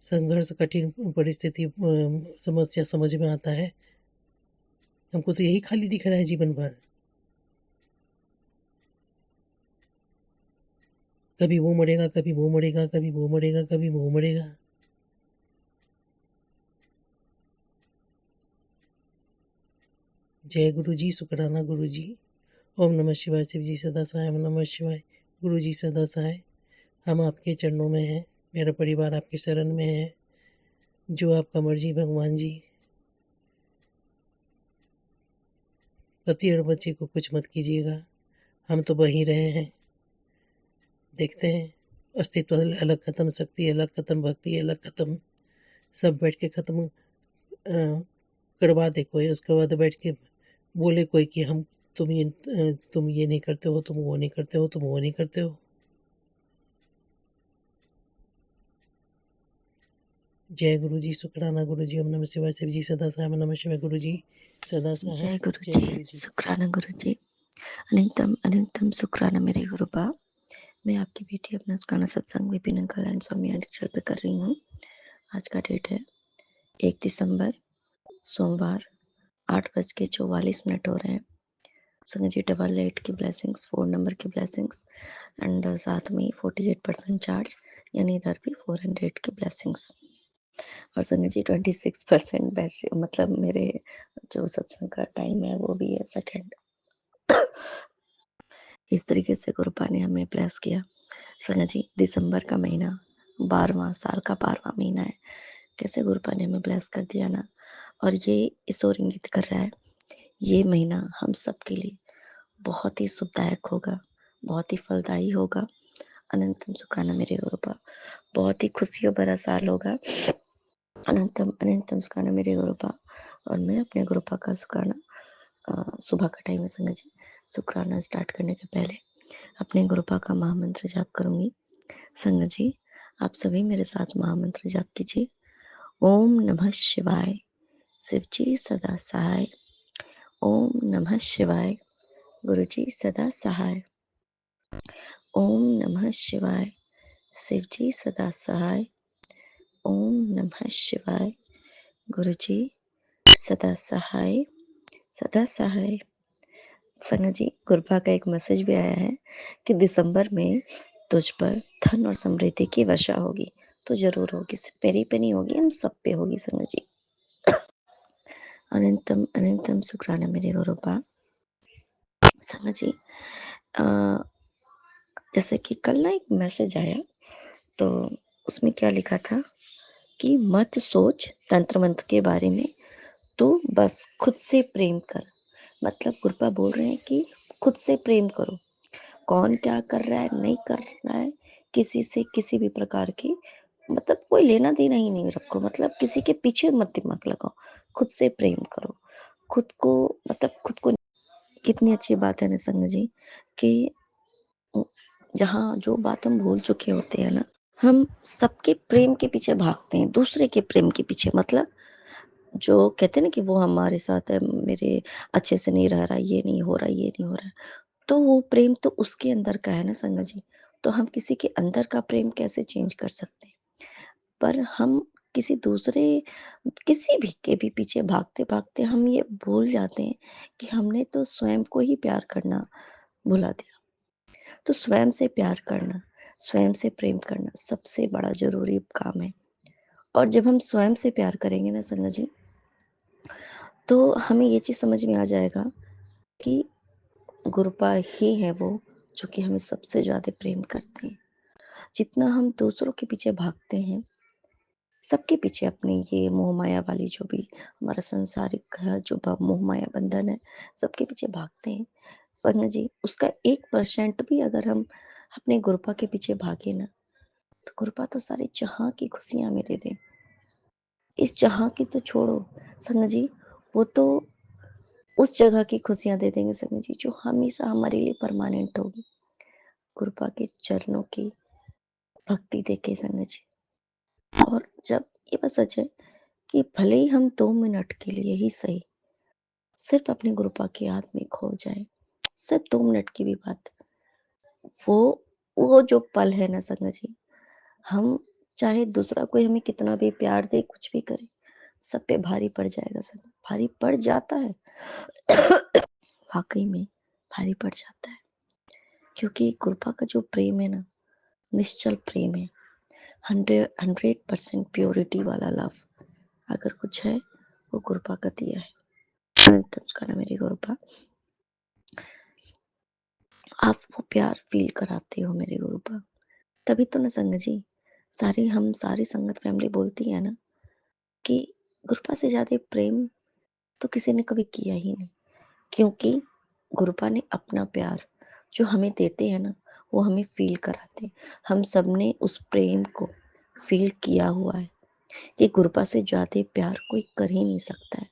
संघर्ष, कठिन परिस्थिति, समस्या समझ में आता है। हमको तो यही खाली दिख रहा है जीवन भर। कभी वो मरेगा, कभी वो मरेगा, कभी वो मरेगा, कभी वो मरेगा। जय गुरु जी, शुक्राना गुरु जी। ओम नमः शिवाय। शिव जी सदा सहाय। ओम नमः शिवाय। गुरु जी सदा सहाय। हम आपके चरणों में हैं, मेरा परिवार आपके शरण में है। जो आपका मर्जी भगवान जी। पति और बच्चे को कुछ मत कीजिएगा, हम तो वहीं रहे हैं। देखते हैं, अस्तित्व अलग खत्म, शक्ति अलग खत्म, भक्ति अलग खत्म, सब बैठ के खत्म करवा दे कोई। उसके बाद बैठ के बोले कोई कि तुम ये नहीं करते हो, तुम वो नहीं करते हो, तुम वो नहीं करते हो। जय गुरु जी, शुक्राना गुरु जी। ओम नमः शिवाय। शिव जी सदा सहाय। ओम नमः शिवाय। गुरु जी सदा सहाय। जय गुरु जय जी, गुरु जी। शुक्राना गुरु जी। अनंतम अनंतम शुक्राना मेरे गुरु बाप। मैं आपकी बेटी अपना सुखाना सत्संग विपिन अंकल एंड स्वामी अडिक्चर पे कर रही हूँ। आज का डेट है 1 दिसंबर, सोमवार, 8:44 हो रहे हैं। संगत जी 88 की ब्लेसिंग्स, 4 नंबर की ब्लेसिंग्स एंड साथ में 48% चार्ज, यानी इधर भी 400 की ब्लेसिंग्स। और संगत जी 26% बैटरी मतलब मेरे जो सत्संग का टाइम है वो भी है सेकंड। इस तरीके से गुरु ने हमें ब्लेस किया। संगत जी दिसंबर का महीना 12वां साल का 12वां महीना है। कैसे गुरु ने हमें ब्लेस कर दिया ना। और ये इस ओर इंगित कर रहा है ये महीना हम सबके लिए बहुत ही शुभदायक होगा, बहुत ही फलदायी होगा। अनंतम शुक्राना मेरे गुरुपा। बहुत ही खुशियों भरा साल होगा। अनंतम अनंतम शुक्राना मेरे गुरुपा। और मैं अपने गुरुपा का शुक्राना सुबह का टाइम है संगत जी। शुक्राना स्टार्ट करने के पहले अपने गुरुपा का महामंत्र जाप करूंगी। संगत जी आप सभी मेरे साथ महामंत्र जाप कीजिए। ओम नमः शिवाय। शिव जी सदा सहाय। ओम नमः शिवाय। गुरु जी सदा सहाय। ओम नमः शिवाय। शिव जी सदा सहाय। ओम नमः शिवाय। गुरु जी सदा सहाय। सदा सहाय। संगत जी गुरबा का एक मैसेज भी आया है कि दिसंबर में तुझ पर धन और समृद्धि की वर्षा होगी। तो जरूर होगी, सिर्फ मेरी पे नहीं होगी, हम सब पे होगी संगत जी। अनंतम अनंतम शुक्राना मेरे गुरुपा। संगत जी जैसे कि कल ना एक मैसेज आया तो उसमें क्या लिखा था कि मत सोच तंत्र मंत्र के बारे में, तो बस खुद से प्रेम कर। मतलब गुरबा बोल रहे हैं कि खुद से प्रेम करो। कौन क्या कर रहा है नहीं कर रहा है किसी से किसी भी प्रकार की मतलब कोई लेना देना ही नहीं रखो। मतलब किसी के पीछे मत दिमाग लगाओ, खुद से प्रेम करो। खुद को मतलब खुद को कितनी अच्छी बात है ना संग जी कि जहाँ जो बात हम भूल चुके होते हैं ना, हम सबके प्रेम के पीछे भागते हैं, दूसरे के प्रेम के पीछे। मतलब जो कहते हैं ना कि वो हमारे साथ है, मेरे अच्छे से नहीं रह रहा, ये नहीं हो रहा, ये नहीं हो रहा, तो वो प्रेम तो उसके अंदर का है ना संगत जी। तो हम किसी के अंदर का प्रेम कैसे चेंज कर सकते हैं। पर हम किसी दूसरे किसी भी के भी पीछे भागते भागते हम ये भूल जाते हैं कि हमने तो स्वयं को ही प्यार करना भुला दिया। तो स्वयं से प्यार करना, स्वयं से प्रेम करना सबसे बड़ा जरूरी काम है। और जब हम स्वयं से प्यार करेंगे ना संगत जी, तो हमें ये चीज समझ में आ जाएगा कि गुरुपा ही है वो जो कि हमें सबसे ज्यादा प्रेम करते हैं। जितना हम दूसरों के पीछे भागते हैं, सबके पीछे अपने ये मोह माया वाली जो भी हमारा संसारिक है, जो मोह माया बंधन है, सबके पीछे भागते हैं संगत जी। उसका 1% भी अगर हम अपने गुरुपा के पीछे भागे ना, तो गुरुपा तो सारी जहां की खुशियां हमें दे दे। इस जहां की तो छोड़ो संगत जी, वो तो उस जगह की खुशियां दे देंगे संगत जी जो हमेशा हमारे लिए परमानेंट होगी। गुरुपा के चरणों की भक्ति देके संगत जी। और जब ये बात सच है कि भले ही हम 2 मिनट के लिए ही सही सिर्फ अपने गुरुपा की याद में खो जाए, सिर्फ 2 मिनट की भी बात, वो वो जो पल है ना संगत जी, हम चाहे दूसरा कोई हमें कितना भी प्यार दे कुछ भी करे, सब पे भारी पड़ जाएगा संगत, भारी पड़ जाता है। वाकई में भारी पड़ जाता है, क्योंकि गुरुपा का जो प्रेम है ना, निश्चल प्रेम है। 100% प्योरिटी वाला लव अगर कुछ है वो गुरुपा का दिया है। अनंतम शुक्राना मेरी गुरुपा। आप वो प्यार फील कराते हो मेरे गुरुपा। तभी तो ना संगत जी सारी संगत फैमिली बोलती है ना कि गुरुपा से ज्यादा प्रेम तो किसी ने कभी किया ही नहीं। क्योंकि गुरुपा ने अपना प्यार जो हमें देते हैं ना, वो हमें फील कराते हैं। हम सबने उस प्रेम को फील किया हुआ है। ये गुरुपा से ज्यादा प्यार कोई कर ही नहीं सकता है।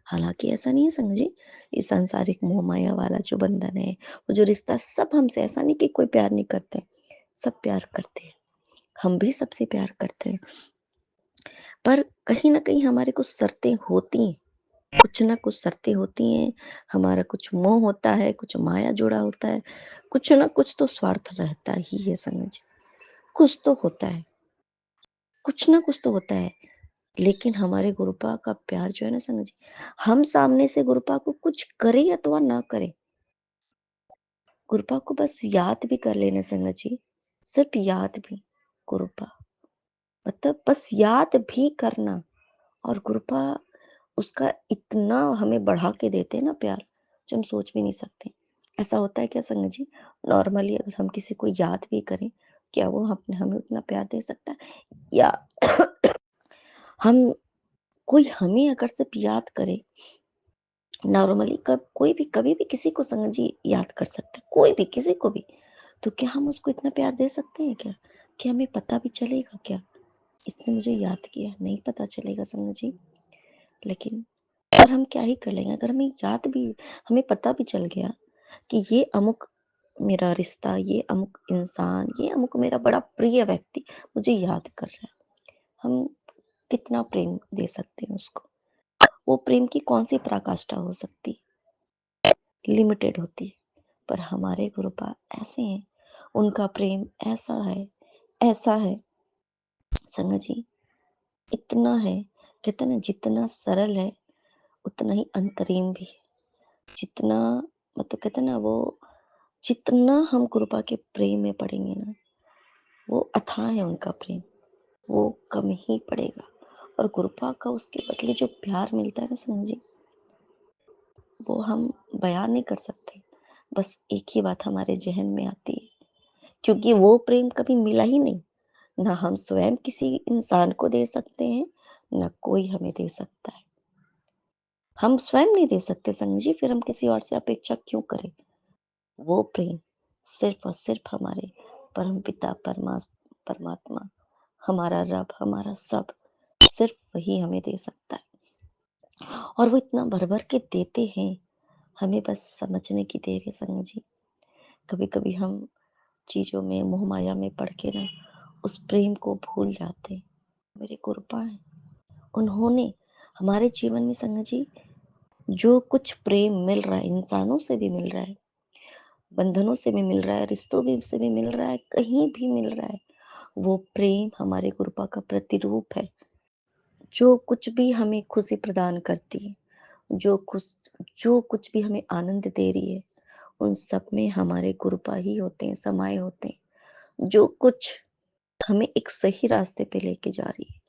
हालांकि ऐसा नहीं है संग जी, ये सांसारिक मोह माया वाला जो बंधन है, वो जो रिश्ता, सब हमसे, ऐसा नहीं कि कोई प्यार नहीं करते, सब प्यार करते हैं। हम भी सबसे प्यार करते हैं, पर कहीं ना कहीं हमारे कुछ शर्तें होती हैं, कुछ ना कुछ शर्तें होती हैं। हमारा कुछ मोह होता है, कुछ माया जुड़ा होता है, कुछ ना कुछ तो स्वार्थ रहता ही है संग जी। कुछ तो होता है, कुछ ना कुछ तो होता है। लेकिन हमारे गुरुपा का प्यार जो है ना संगत जी, हम सामने से गुरुपा को कुछ करे अथवा ना करे, गुरुपा को बस याद भी कर लेना संगत जी, सिर्फ याद भी, गुरुपा मतलब बस याद भी करना, और कृपा उसका इतना हमें बढ़ा के देते हैं ना प्यार, जो हम सोच भी नहीं सकते। ऐसा होता है क्या संगत जी? नॉर्मली अगर हम किसी को याद भी करें, क्या वो हम हमें उतना प्यार दे सकता है? या हम कोई हमें अगर सिर्फ याद करे, नॉर्मली कब कोई भी कभी भी किसी को संगत जी याद कर सकता है, कोई भी किसी को भी, तो क्या हम उसको इतना प्यार दे सकते हैं क्या? कि हमें पता भी चलेगा क्या इसने मुझे याद किया? नहीं पता चलेगा संगत जी। लेकिन पर हम क्या ही कर लेंगे अगर हमें याद भी, हमें पता भी चल गया कि ये अमुक मेरा रिश्ता, ये अमुक इंसान, ये अमुक मेरा बड़ा प्रिय व्यक्ति मुझे याद कर रहा है, हम कितना प्रेम दे सकते हैं उसको? वो प्रेम की कौन सी पराकाष्ठा हो सकती, लिमिटेड होती है। पर हमारे गुरुपा ऐसे हैं, उनका प्रेम ऐसा है, ऐसा है संगत जी, इतना है, कहते हैं ना जितना सरल है उतना ही अंतरीम भी है। जितना मतलब कहते हैं ना वो, जितना हम कृपा के प्रेम में पड़ेंगे ना, वो अथाह है उनका प्रेम, वो कम ही पड़ेगा। और कृपा का उसके बदले जो प्यार मिलता है ना संगत जी, वो हम बयान नहीं कर सकते। बस एक ही बात हमारे ज़हन में आती है, क्योंकि वो प्रेम कभी मिला ही नहीं। ना हम स्वयं किसी इंसान को दे सकते हैं, ना कोई हमें दे सकता है। हम स्वयं नहीं दे सकते संगत जी, फिर हम किसी और से अपेक्षा क्यों करें? वो प्रेम सिर्फ़ और सिर्फ़ हमारे परमपिता परमात्मा, हमारा रब, हमारा सब, सिर्फ़ वही हमें दे सकता है। और वो इतना भर-भर के देते हैं, हमें बस समझने की देर है संगत जी। कभी-कभी हम चीज़ों में, मोह-माया में पड़ के ना, उस प्रेम को भूल जाते हैं। मेरे गुरुपा हैं, उन्होंने हमारे जीवन में संगत जी, जो कुछ प्रेम मिल रहा है, इंसानों से भी मिल रहा है, बंधनों से भी मिल रहा है, रिश्तों भी से भी मिल रहा है, कहीं भी मिल रहा है, वो प्रेम हमारे कृपा का प्रतिरूप है। जो कुछ भी हमें खुशी प्रदान करती है, जो खुश जो कुछ भी हमें आनंद दे रही है, उन सब में हमारे कृपा ही होते हैं, समाये होते हैं। जो कुछ हमें एक सही रास्ते पे लेके जा रही है,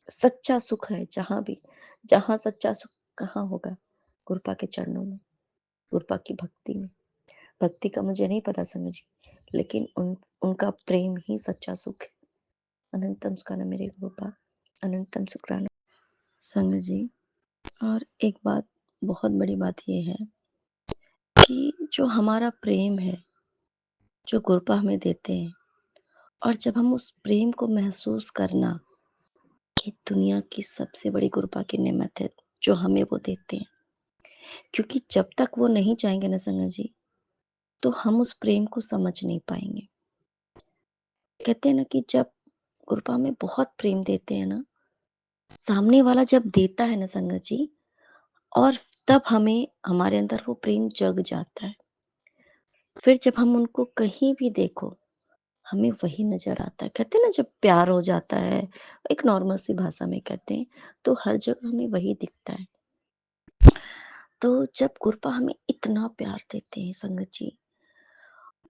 सच्चा सुख है जहाँ भी, जहाँ सच्चा सुख कहाँ होगा? कृपा के चरणों में, कृपा की भक्ति में। भक्ति का मुझे नहीं पता संगत जी, लेकिन उनका प्रेम ही सच्चा सुख है। अनंतम सुखाना मेरे गोपाल, अनंतम शुक्राना संगत जी। और एक बात, बहुत बड़ी बात ये है कि जो हमारा प्रेम है, जो कृपा हमें देते हैं, और जब हम उस प्रेम को महसूस करना, कि दुनिया की सबसे बड़ी कृपा की नेमत है, जो हमें वो देते हैं। क्योंकि जब तक वो नहीं चाहेंगे ना संगत जी, तो हम उस प्रेम को समझ नहीं पाएंगे। कहते हैं ना कि जब कृपा में बहुत प्रेम देते हैं ना, सामने वाला जब देता है ना संगत जी, और तब हमें हमारे अंदर वो प्रेम जग जाता है। फिर जब हम उनको कहीं भी देखो, हमें वही नज़र आता है। कहते हैं ना जब प्यार हो जाता है, एक नॉर्मल सी भाषा में कहते हैं, तो हर जगह हमें वही दिखता है। तो जब कृपा हमें इतना प्यार देते हैं संगत जी,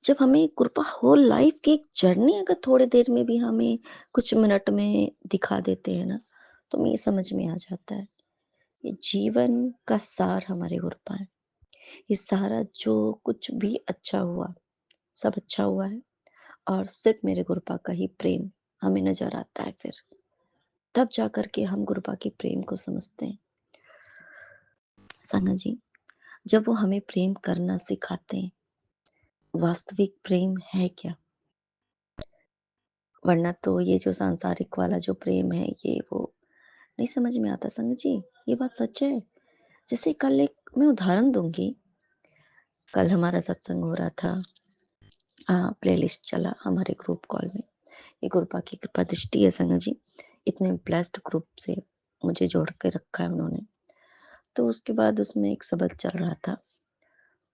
जब हमें कृपा होल लाइफ की एक जर्नी अगर थोड़ी देर में भी हमें कुछ मिनट में दिखा देते हैं ना, तो हमें ये समझ में आ जाता है, ये जीवन का सार हमारे कृपा है। ये सारा जो कुछ भी अच्छा हुआ, सब अच्छा हुआ है, और सिर्फ मेरे गुरुपा का ही प्रेम हमें नजर आता है। फिर तब जाकर के हम गुरुपा के प्रेम को समझते हैं संगत जी। जब वो हमें प्रेम करना सिखाते हैं, वास्तविक प्रेम है क्या? वरना तो ये जो सांसारिक वाला जो प्रेम है, ये वो नहीं समझ में आता संगत जी। ये बात सच है। जैसे कल एक मैं उदाहरण दूंगी, कल हमारा सत्संग हो रहा था, प्लेलिस्ट चला हमारे ग्रुप कॉल में। ये गुरुपा की कृपा दृष्टि है संगत जी, इतने ब्लेस्ड ग्रुप से मुझे जोड़ के रखा है उन्होंने। तो उसके बाद उसमें एक सबक चल रहा था,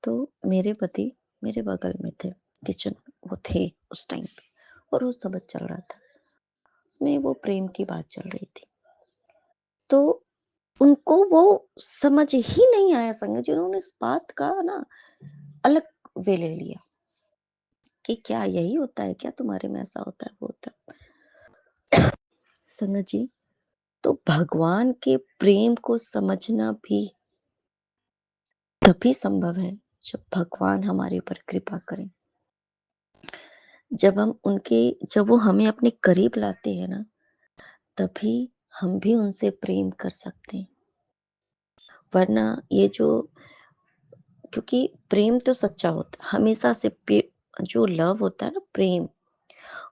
तो मेरे पति मेरे बगल में थे, किचन में वो थे उस टाइम पे, और वो सबक चल रहा था, उसमें वो प्रेम की बात चल रही थी। तो उनको वो समझ ही नहीं आया संगत जी, उन्होंने इस बात का ना अलग वे ले लिया कि क्या यही होता है क्या, तुम्हारे में ऐसा होता है वो होता है। संगत जी, तो भगवान के प्रेम को समझना भी तभी संभव है जब भगवान हमारे ऊपर कृपा करें। जब वो हमें अपने करीब लाते हैं ना, तभी हम भी उनसे प्रेम कर सकते हैं। वरना ये जो क्योंकि प्रेम तो सच्चा होता है, हमेशा से जो लव होता है ना, प्रेम,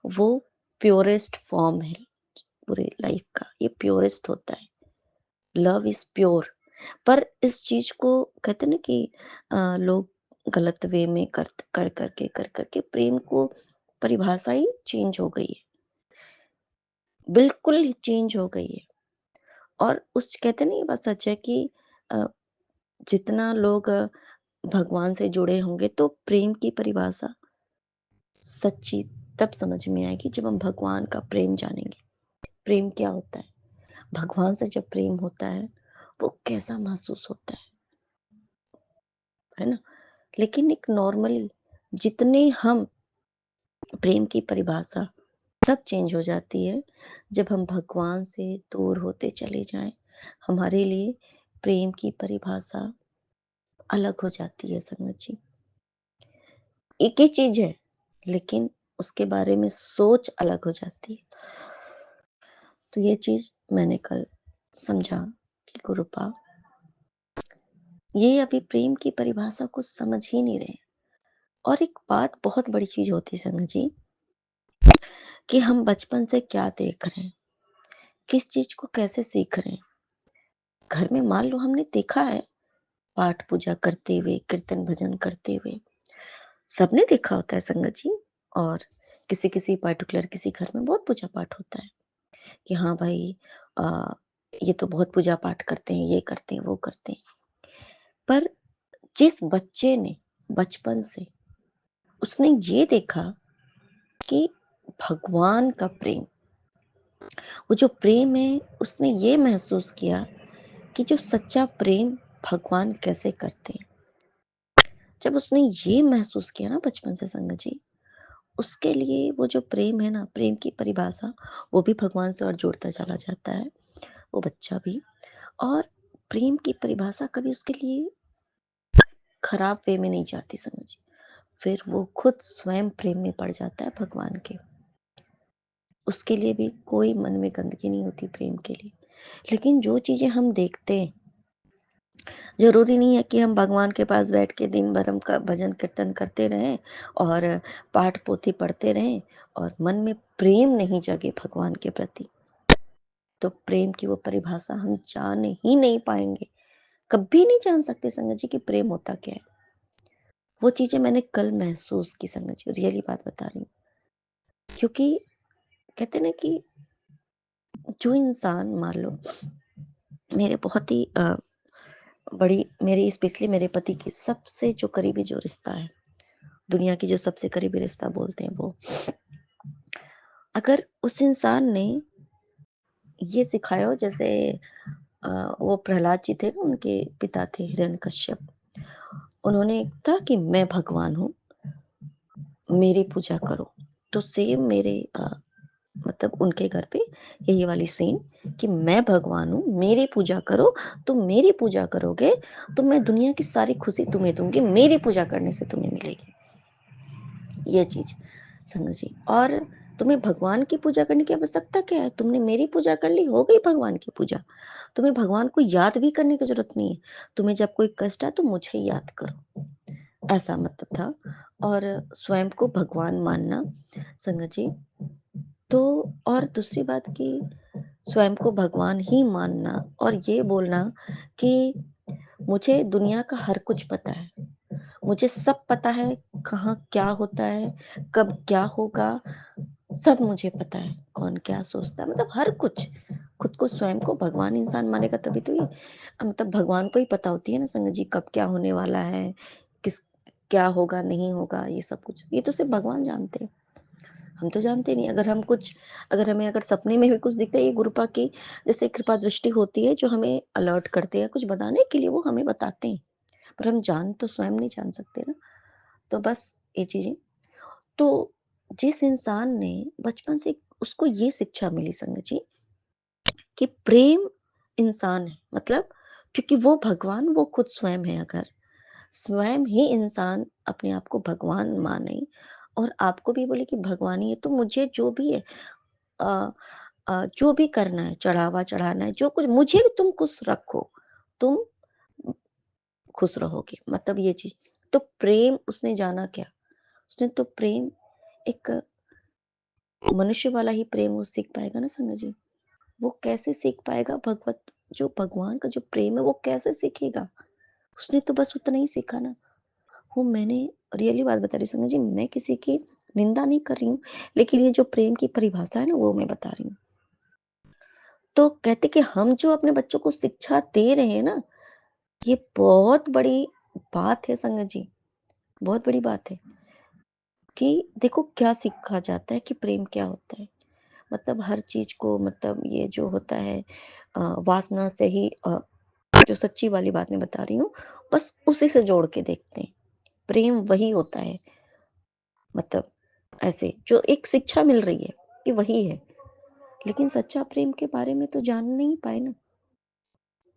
वो प्योरेस्ट फॉर्म है पूरे लाइफ का, ये प्योरेस्ट होता है। Love is pure. पर इस चीज को कहते हैं ना कि लोग गलत वे में कर करके प्रेम को परिभाषा ही चेंज हो गई है, बिल्कुल ही चेंज हो गई है। और उस कहते नहीं, ये बात सच है कि अ, जितना लोग भगवान से जुड़े होंगे तो प्रेम की परिभाषा सच्ची तब समझ में आएगी जब हम भगवान का प्रेम जानेंगे। प्रेम क्या होता है, भगवान से जब प्रेम होता है वो कैसा महसूस होता है ना। लेकिन एक नॉर्मली जितने हम प्रेम की परिभाषा सब चेंज हो जाती है जब हम भगवान से दूर होते चले जाएं। हमारे लिए प्रेम की परिभाषा अलग हो जाती है संगत जी। एक ही चीज है, लेकिन उसके बारे में सोच अलग हो जाती है। तो ये चीज मैंने कल समझा कि गुरुपा ये अभी प्रेम की परिभाषा को समझ ही नहीं रहे। और एक बात बहुत बड़ी चीज होती है संगत जी, कि हम बचपन से क्या देख रहे हैं, किस चीज को कैसे सीख रहे हैं। घर में मान लो हमने देखा है पाठ पूजा करते हुए, कीर्तन भजन करते हुए, सबने देखा होता है संगत जी। और किसी किसी पर्टिकुलर किसी घर में बहुत पूजा पाठ होता है कि हाँ भाई, आ, ये तो बहुत पूजा पाठ करते हैं, ये करते हैं, वो करते हैं। पर जिस बच्चे ने बचपन से उसने ये देखा कि भगवान का प्रेम, वो जो प्रेम है, उसने ये महसूस किया कि जो सच्चा प्रेम भगवान कैसे करते हैं। जब उसने ये महसूस किया ना बचपन से संगत जी, उसके लिए वो जो प्रेम है ना, प्रेम की परिभाषा वो भी भगवान से और जुड़ता चला जाता है, वो बच्चा भी। और प्रेम की परिभाषा कभी उसके लिए खराब वे में नहीं जाती समझ। फिर वो खुद स्वयं प्रेम में पड़ जाता है भगवान के। उसके लिए भी कोई मन में गंदगी नहीं होती प्रेम के लिए। लेकिन जो चीजें हम देखते हैं, जरूरी नहीं है कि हम भगवान के पास बैठ के दिन भर हम का भजन कीर्तन करते रहें और पाठ पोथी पढ़ते रहें और मन में प्रेम नहीं जगे भगवान के प्रति। तो प्रेम की वो परिभाषा हम जान ही नहीं पाएंगे, कभी नहीं जान सकते संगत जी कि प्रेम होता क्या है। वो चीजें मैंने कल महसूस की संगत जी, रियली बात बता रही हूँ। क्योंकि कहते ना कि जो इंसान मान लो मेरे बहुत ही बड़ी मेरी स्पेशली मेरे पति की सबसे जो करीबी जो रिश्ता है, दुनिया की जो सबसे करीबी रिश्ता बोलते हैं वो, अगर उस इंसान ने ये सिखाया हो जैसे वो प्रहलाद जी थे ना, उनके पिता थे हिरण्यकश्यप, उन्होंने कहा कि मैं भगवान हूँ, मेरी पूजा करो। तो सेम मेरे मतलब उनके घर पे यही वाली सीन कि मैं भगवान हूँ, मेरी पूजा करो। तुम मेरी पूजा करोगे तो मैं दुनिया की सारी खुशी तुम्हें दूंगी, मेरी पूजा करने से तुम्हें मिलेगी ये चीज संगत जी। और तुम्हें भगवान की पूजा करने की आवश्यकता क्या है, तुमने मेरी पूजा कर ली, हो गई भगवान की पूजा। तुम्हें भगवान को याद भी करने की जरूरत नहीं है। तुम्हें जब कोई कष्ट है तो मुझे याद करो, ऐसा मतलब था। और स्वयं को भगवान मानना संगत जी। तो और दूसरी बात कि स्वयं को भगवान ही मानना और ये बोलना कि मुझे दुनिया का हर कुछ पता है, मुझे सब पता है, कहाँ क्या होता है, कब क्या होगा, सब मुझे पता है, कौन क्या सोचता है, मतलब हर कुछ। खुद को स्वयं को भगवान इंसान मानेगा तभी तो ये मतलब भगवान को ही पता होती है ना संगत जी, कब क्या होने वाला है, किस क्या होगा नहीं होगा, ये सब कुछ ये तो सिर्फ भगवान जानते हैं, हम तो जानते नहीं। अगर हमें अगर सपने में भी कुछ दिखता है, ये गुरुपा की जैसे कृपा दृष्टि होती है जो हमें अलर्ट करते हैं, कुछ बताने के लिए वो हमें बताते हैं, पर हम जान तो स्वयं नहीं जान सकते ना। तो बस ये चीजें। तो जिस इंसान ने बचपन से उसको ये शिक्षा मिली संगत जी कि प्रेम इंसान है, मतलब क्योंकि वो भगवान, वो खुद स्वयं है। अगर स्वयं ही इंसान अपने आप को भगवान माने और आपको भी बोले कि भगवान ही है, तो मुझे जो भी है, अ जो भी करना है, चढ़ावा चढ़ाना है, जो कुछ मुझे तुम खुश रखो, तुम खुश रहोगे, मतलब ये चीज़। तो प्रेम उसने जाना क्या? उसने तो प्रेम एक मनुष्य वाला ही प्रेम वो सीख पाएगा ना संगा जी। वो कैसे सीख पाएगा? भगवत जो भगवान का जो प्रेम है वो कैसे सीखेगा? उसने तो बस उतना ही सीखा ना। वो मैंने रियली बात बता रही हूँ संगा जी, मैं किसी की निंदा नहीं कर रही हूँ, लेकिन ये जो प्रेम की परिभाषा है ना वो मैं बता रही हूँ। तो कहते कि हम जो अपने बच्चों को शिक्षा दे रहे हैं ना, ये बहुत बड़ी बात है संगत जी, बहुत बड़ी बात है कि देखो क्या सीखा जाता है कि प्रेम क्या होता है। मतलब हर चीज़ को, मतलब ये जो होता है वासना से ही, जो सच्ची वाली बात मैं बता रही हूँ, बस उसी से जोड़ के देखते हैं। प्रेम वही होता है, मतलब ऐसे जो एक शिक्षा मिल रही है कि वही है, लेकिन सच्चा प्रेम के बारे में तो जान नहीं पाए ना।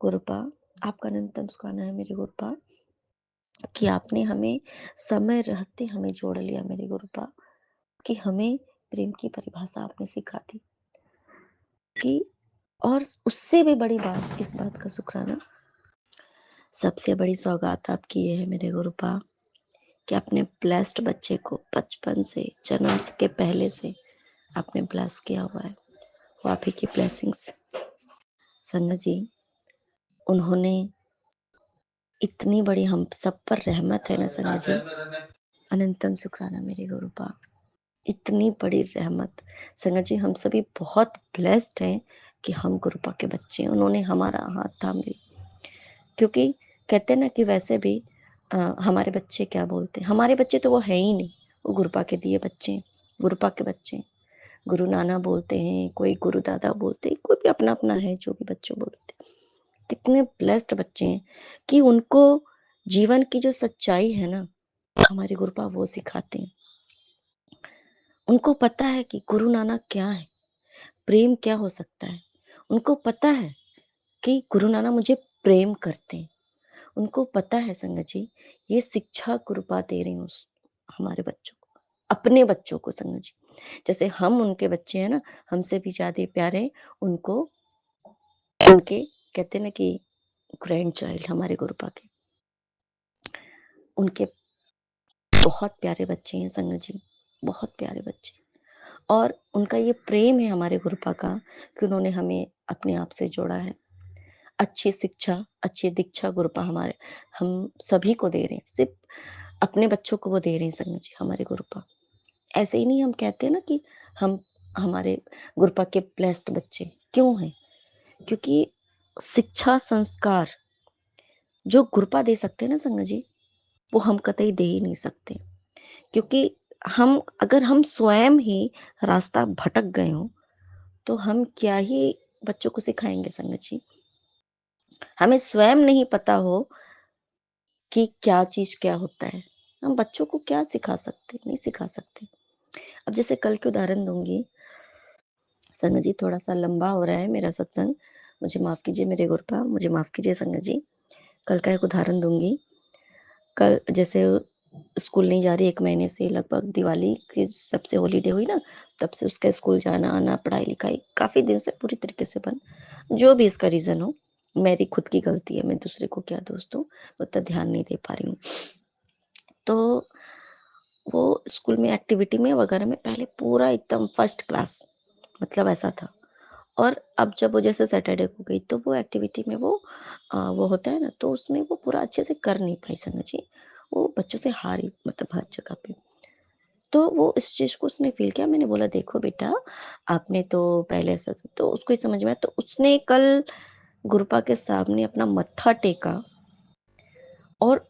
गुरुपा, आपका अनंतम शुक्राना है मेरे गुरुपा कि आपने हमें समय रहते हमें जोड़ लिया मेरे गुरुपा, कि हमें प्रेम की परिभाषा आपने सिखा दी कि, और उससे भी बड़ी बात, इस बात का शुक्राना, सबसे बड़ी सौगात आपकी ये है मेरे गुरुपा कि आपने ब्लेस्ड बच्चे को बचपन से, जन्म के पहले से आपने ब्लेस किया हुआ है। वो आप ही की ब्लेसिंग्स संगत जी, उन्होंने इतनी बड़ी हम सब पर रहमत है ना संगत जी, अनंतम शुक्राना मेरे गुरुपा, इतनी बड़ी रहमत। संगत जी, हम सभी बहुत ब्लेस्ड हैं कि हम गुरुपा के बच्चे हैं। उन्होंने हमारा हाथ थाम लिया, क्योंकि कहते हैं ना कि वैसे भी हमारे बच्चे क्या बोलते हैं, हमारे बच्चे तो वो है ही नहीं, वो गुरुपा के दिए बच्चे हैं, गुरुपा के बच्चे हैं। गुरु नाना बोलते हैं, कोई गुरु दादा बोलते हैं, कोई भी अपना अपना है जो भी बच्चों बोलते हैं। कितने ब्लेस्ड बच्चे हैं कि उनको जीवन की जो सच्चाई है ना, हमारे गुरुपा वो सिखाते हैं। उनको पता है कि गुरु नानक क्या है, प्रेम क्या हो सकता है। उनको पता है कि गुरु नानक मुझे प्रेम करते हैं। उनको पता है संगत जी, ये शिक्षा कृपा दे रही हूँ हमारे बच्चों को, अपने बच्चों को संगत जी। जैसे हम उनके बच्चे हैं ना, हमसे भी ज़्यादा प्यारे उनको, उनके कहते हैं ना कि ग्रैंड चाइल्ड हमारे गुरुपा के, उनके बहुत प्यारे बच्चे हैं संगत जी, बहुत प्यारे बच्चे। और उनका ये प्रेम है हमारे गुरुपा का कि उन्होंने हमें अपने आप से जोड़ा है। अच्छी शिक्षा, अच्छी दीक्षा गुरुपा हमारे हम सभी को दे रहे हैं। सिर्फ़ अपने बच्चों को वो दे रहे हैं संगत जी हमारे गुरुपा। ऐसे ही नहीं, हम कहते हैं ना कि हम हमारे गुरुपा के ब्लेस्ड बच्चे क्यों हैं? क्योंकि शिक्षा संस्कार जो गुरुपा दे सकते हैं ना संगत जी, वो हम कतई दे ही नहीं सकते। क्योंकि हम, अगर हम स्वयं ही रास्ता भटक गए हों, तो हम क्या ही बच्चों को सिखाएँगे संगत जी। हमें स्वयं नहीं पता हो कि क्या चीज़ क्या होता है, हम बच्चों को क्या सिखा सकते? नहीं सिखा सकते। अब जैसे कल के उदाहरण दूँगी, संगत जी थोड़ा-सा लंबा हो रहा है मेरा सत्संग, मुझे माफ़ कीजिए मेरे गुरुपा, मुझे माफ़ कीजिए संगत जी। कल का एक उदाहरण दूँगी। कल जैसे स्कूल नहीं जा रही 1 महीने से, लगभग दिवाली की जब से हॉलिडे हुई ना, तब से उसका स्कूल जाना-आना, पढ़ाई-लिखाई काफ़ी दिन से पूरी तरीके से बंद। जो भी इसका रीज़न हो, मेरी खुद की गलती है, मैं दूसरे को क्या दोष दूँ, उतना ध्यान नहीं दे पा रही हूँ। तो वो स्कूल में एक्टिविटी में वगैरह में पहले पूरा एकदम फर्स्ट क्लास, मतलब ऐसा था। और अब जब वो जैसे सैटरडे को गई तो वो एक्टिविटी में वो वो होता है ना, तो उसमें वो पूरा अच्छे से कर नहीं पाई संगत जी। वो बच्चों से हारी, मतलब हर जगह पे। तो वो इस चीज़ को उसने फ़ील किया। मैंने बोला देखो बेटा, आपने तो पहले ऐसा तो उसको ही समझ में आया, तो उसने कल गुरुपा के सामने अपना मत्था टेका और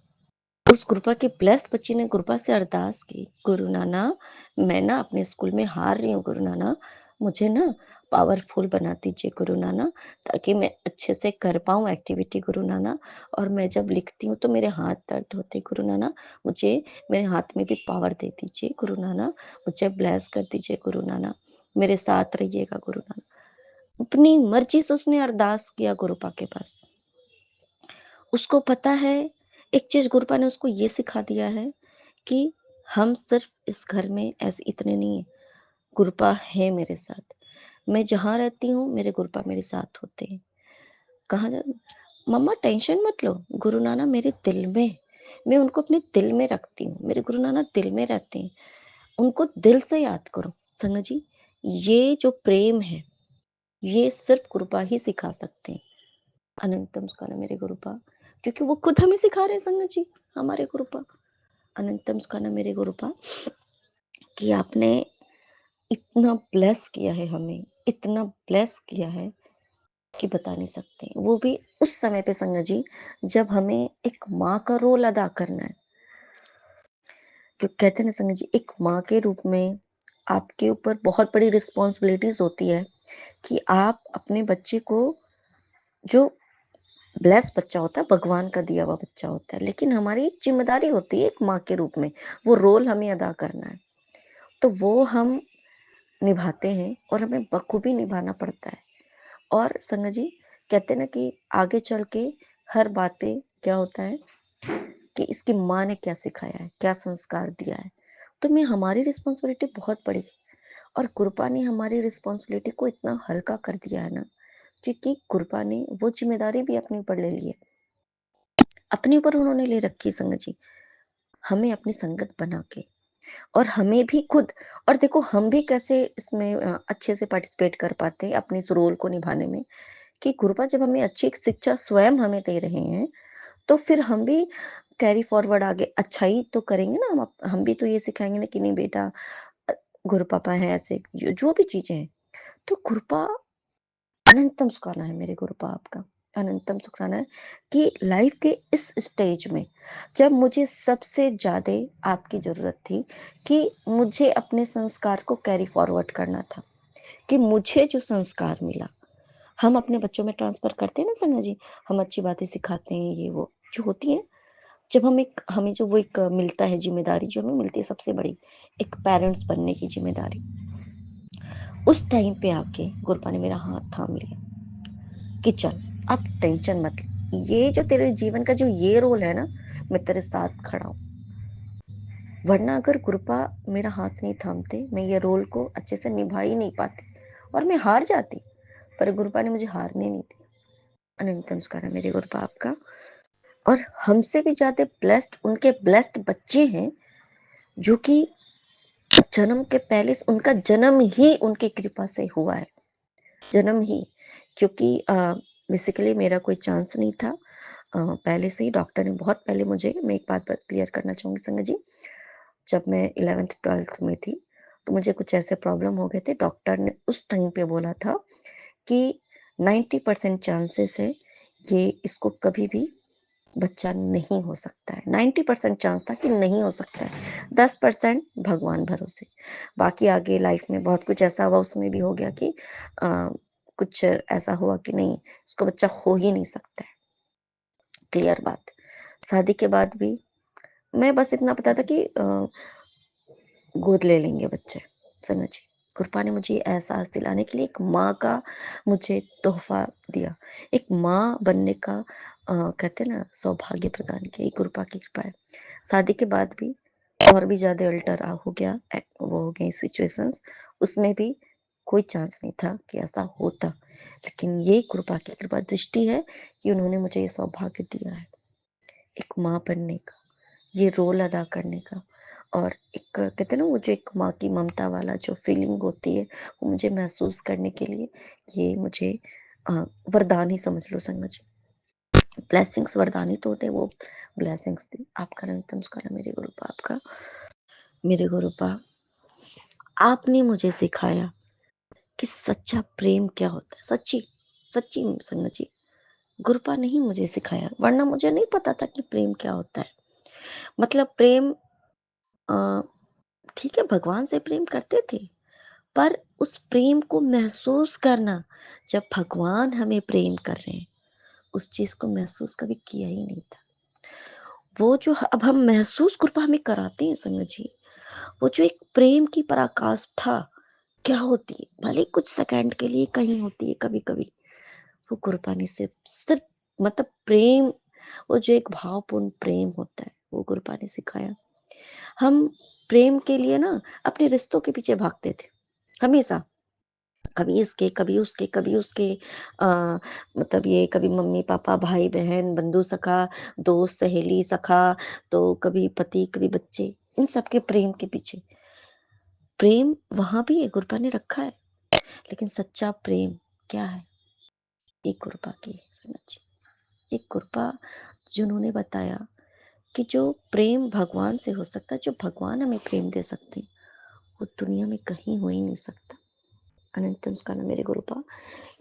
उस गुरुपा की ब्लेस्ड बच्ची ने गुरुपा से अरदास की, गुरु नाना, मैं ना अपने स्कूल में हार रही हूँ गुरु नाना, मुझे ना पावरफुल बना दीजिए गुरु नाना, ताकि मैं अच्छे से कर पाऊँ एक्टिविटी गुरु नाना, और मैं जब लिखती हूँ तो मेरे हाथ दर्द होते गुरु नाना, मुझे मेरे हाथ में भी पावर दे दीजिए गुरु नाना, मुझे ब्लेस कर दीजिए गुरु नाना, मेरे साथ रहिएगा गुरु नाना। अपनी मर्जी से उसने अरदास किया गुरुपा के पास। उसको पता है, एक चीज़ गुरुपा ने उसको ये सिखा दिया है कि हम सिर्फ़ इस घर में ऐसे इतने नहीं हैं, गुरुपा है मेरे साथ। मैं जहाँ रहती हूँ, मेरे गुरुपा मेरे साथ होते हैं। कहाँ जा मम्मा टेंशन मत लो, गुरु नानक मेरे दिल में है। मैं उनको अपने दिल में रखती हूँ, मेरे गुरु नानक दिल में रहते हैं, उनको दिल से याद करो। संगत जी, ये जो प्रेम है, ये सिर्फ़ गुरुपा ही सिखा सकते हैं। अनंतम स्काला मेरे गुरुपा, क्योंकि वो खुद हमें सिखा रहे हैं संगत जी, हमारे गुरुपा। अनंतम स्काला मेरे गुरुपा, कि आपने इतना ब्लेस किया है हमें, इतना ब्लेस किया है कि बता नहीं सकते। वो भी उस समय पे संगत जी, जब हमें एक माँ का रोल अदा करना है। क्योंकि कहते हैं ना संगत जी, एक माँ के रूप में आपके ऊपर बहुत बड़ी रिस्पॉन्सिबिलिटीज होती है कि आप अपने बच्चे को, जो ब्लेस बच्चा होता है, भगवान का दिया हुआ बच्चा होता है, लेकिन हमारी एक जिम्मेदारी होती है एक माँ के रूप में, वो रोल हमें अदा करना है। तो वो हम निभाते हैं और हमें बखूबी निभाना पड़ता है। और संगत जी, कहते हैं ना कि आगे चल के हर बात पे क्या होता है कि इसकी माँ ने क्या सिखाया है, क्या संस्कार दिया है। तो मैं हमारी रिस्पॉन्सिबिलिटी बहुत बड़ी है, और गुरुपा ने हमारी रिस्पॉन्सिबिलिटी को इतना हल्का कर दिया है ना, क्योंकि गुरुपा ने वो जिम्मेदारी भी अपने ऊपर ले ली है, अपने ऊपर उन्होंने ले रखी है संगत जी, हमें अपनी संगत बना के, और हमें भी खुद, और देखो हम भी कैसे इसमें अच्छे से पार्टिसिपेट कर पाते हैं अपने इस रोल को निभाने में, कि गुरुपा जब हमें अच्छी एक शिक्षा स्वयं हमें दे रहे हैं, तो फिर हम भी कैरी फॉरवर्ड आगे अच्छा ही तो करेंगे ना। हम भी तो ये सिखाएंगे ना कि नहीं बेटा, अ, गुरु पापा है ऐसे, जो भी चीजें हैं। तो गुरुपा अनंतम शुक्राना है मेरे गुरुपा आपका, अनंतम शुक्राना है कि लाइफ के इस स्टेज में जब मुझे सबसे ज्यादा आपकी जरूरत थी, कि मुझे अपने संस्कार को कैरी फॉरवर्ड करना था, कि मुझे जो संस्कार मिला, हम अपने बच्चों में ट्रांसफर करते हैं ना संगा जी, हम अच्छी बातें सिखाते हैं, ये वो जो होती है, जब हमें जो वो एक मिलता है जिम्मेदारी, जो हमें मिलती है सबसे बड़ी, एक पेरेंट्स बनने की जिम्मेदारी, उस टाइम पे आके गुरुपा ने मेरा हाथ थाम लिया कि चल, अब टेंशन मत ले, ये जो तेरे जीवन का जो ये रोल है ना, मैं तेरे साथ खड़ा हूँ। वरना अगर गुरुपा मेरा हाथ नहीं थामते, मैं ये रोल को अच्छे से निभा ही नहीं पाती, और मैं हार जाती। पर गुरुपा ने मुझे हारने नहीं दी। अनंत नमस्कार है मेरे गुरुपा आपका। और हमसे भी ज्यादा ब्लेस्ड उनके ब्लेस्ड बच्चे हैं, जो कि जन्म के पहले उनका जन्म ही उनकी कृपा से हुआ है, जन्म ही। क्योंकि बेसिकली मेरा कोई चांस नहीं था। पहले से ही डॉक्टर ने बहुत पहले मुझे, मैं एक बात क्लियर करना चाहूंगी संगत जी, जब मैं 11th-12th में थी, तो मुझे कुछ ऐसे प्रॉब्लम हो गए थे, डॉक्टर ने उस टाइम पे बोला था कि 90% चांसेस है, ये इसको कभी भी बच्चा नहीं हो सकता है। 90% चांस था कि नहीं हो सकता है, 10% भगवान भरोसे। बाकी आगे लाइफ में बहुत कुछ ऐसा हुआ, उसमें भी हो गया कि कुछ ऐसा हुआ कि नहीं, उसका बच्चा हो ही नहीं सकता है, क्लियर बात। शादी के बाद भी मैं बस इतना पता था कि गोद ले लेंगे बच्चे, संगत जी। कृपा ने मुझे एहसास दिलाने के लिए एक माँ का मुझे तोहफा दिया, एक माँ बनने का कहते हैं ना सौभाग्य प्रदान किया, ये कृपा की कृपा है। शादी के बाद भी और भी ज्यादा अल्टर हो गया, वो हो गई सिचुएशंस, उसमें भी कोई चांस नहीं था कि ऐसा होता, लेकिन ये कृपा की कृपा दृष्टि है कि उन्होंने मुझे ये सौभाग्य दिया है, एक माँ बनने का, ये रोल अदा करने का। और एक कहते हैं ना, वो जो एक माँ की ममता वाला जो फीलिंग होती है, वो मुझे महसूस करने के लिए ये मुझे अ, वरदान ही समझ लो संगत जी। ब्लेसिंग्स वरदान ही तो होते हैं, वो ब्लेसिंग्स थी। आपका नमस्कार, नमस्कार मेरे गुरुपा आपका। मेरे गुरुपा, आपने मुझे सिखाया कि सच्चा प्रेम क्या होता है, सच्ची सच्ची संगत जी। गुरुपा ने ही मुझे सिखाया, वरना मुझे नहीं पता था कि प्रेम क्या होता है। मतलब प्रेम, अ, ठीक है भगवान से प्रेम करते थे, पर उस प्रेम को महसूस करना, जब भगवान हमें प्रेम कर रहे हैं, उस चीज को महसूस कभी किया ही नहीं था। वो जो अब हम महसूस कृपा हमें कराते हैं संगत जी, वो जो एक प्रेम की पराकाष्ठा, क्या होती है, भले ही कुछ सेकंड के लिए कहीं होती है कभी-कभी, वो कुर्बानी से सिर्फ मतलब प्रेम, वो जो एक भावपूर्ण प्रेम होता है, वो कुर्बानी सिखाया। हम प्रेम के लिए ना अपने रिश्तों के पीछे भागते थे, हमेशा। कभी इसके, कभी उसके, कभी उसके अ, मतलब ये कभी मम्मी-पापा, भाई-बहन, बंधु-सखा, दोस्त, सहेली, सखा, तो कभी पति, कभी बच्चे, इन सब के प्रेम के पीछे। प्रेम वहाँ भी है, गुरबा ने रखा है, लेकिन सच्चा प्रेम क्या है? एक गुरबा की है संगत जी। एक गुरबा जिन्होंने बताया कि जो प्रेम भगवान से हो सकता है, जो भगवान हमें प्रेम दे सकते हैं, वो दुनिया में कहीं हो ही नहीं सकता। अनंतम उसका नाम मेरे गुरुपा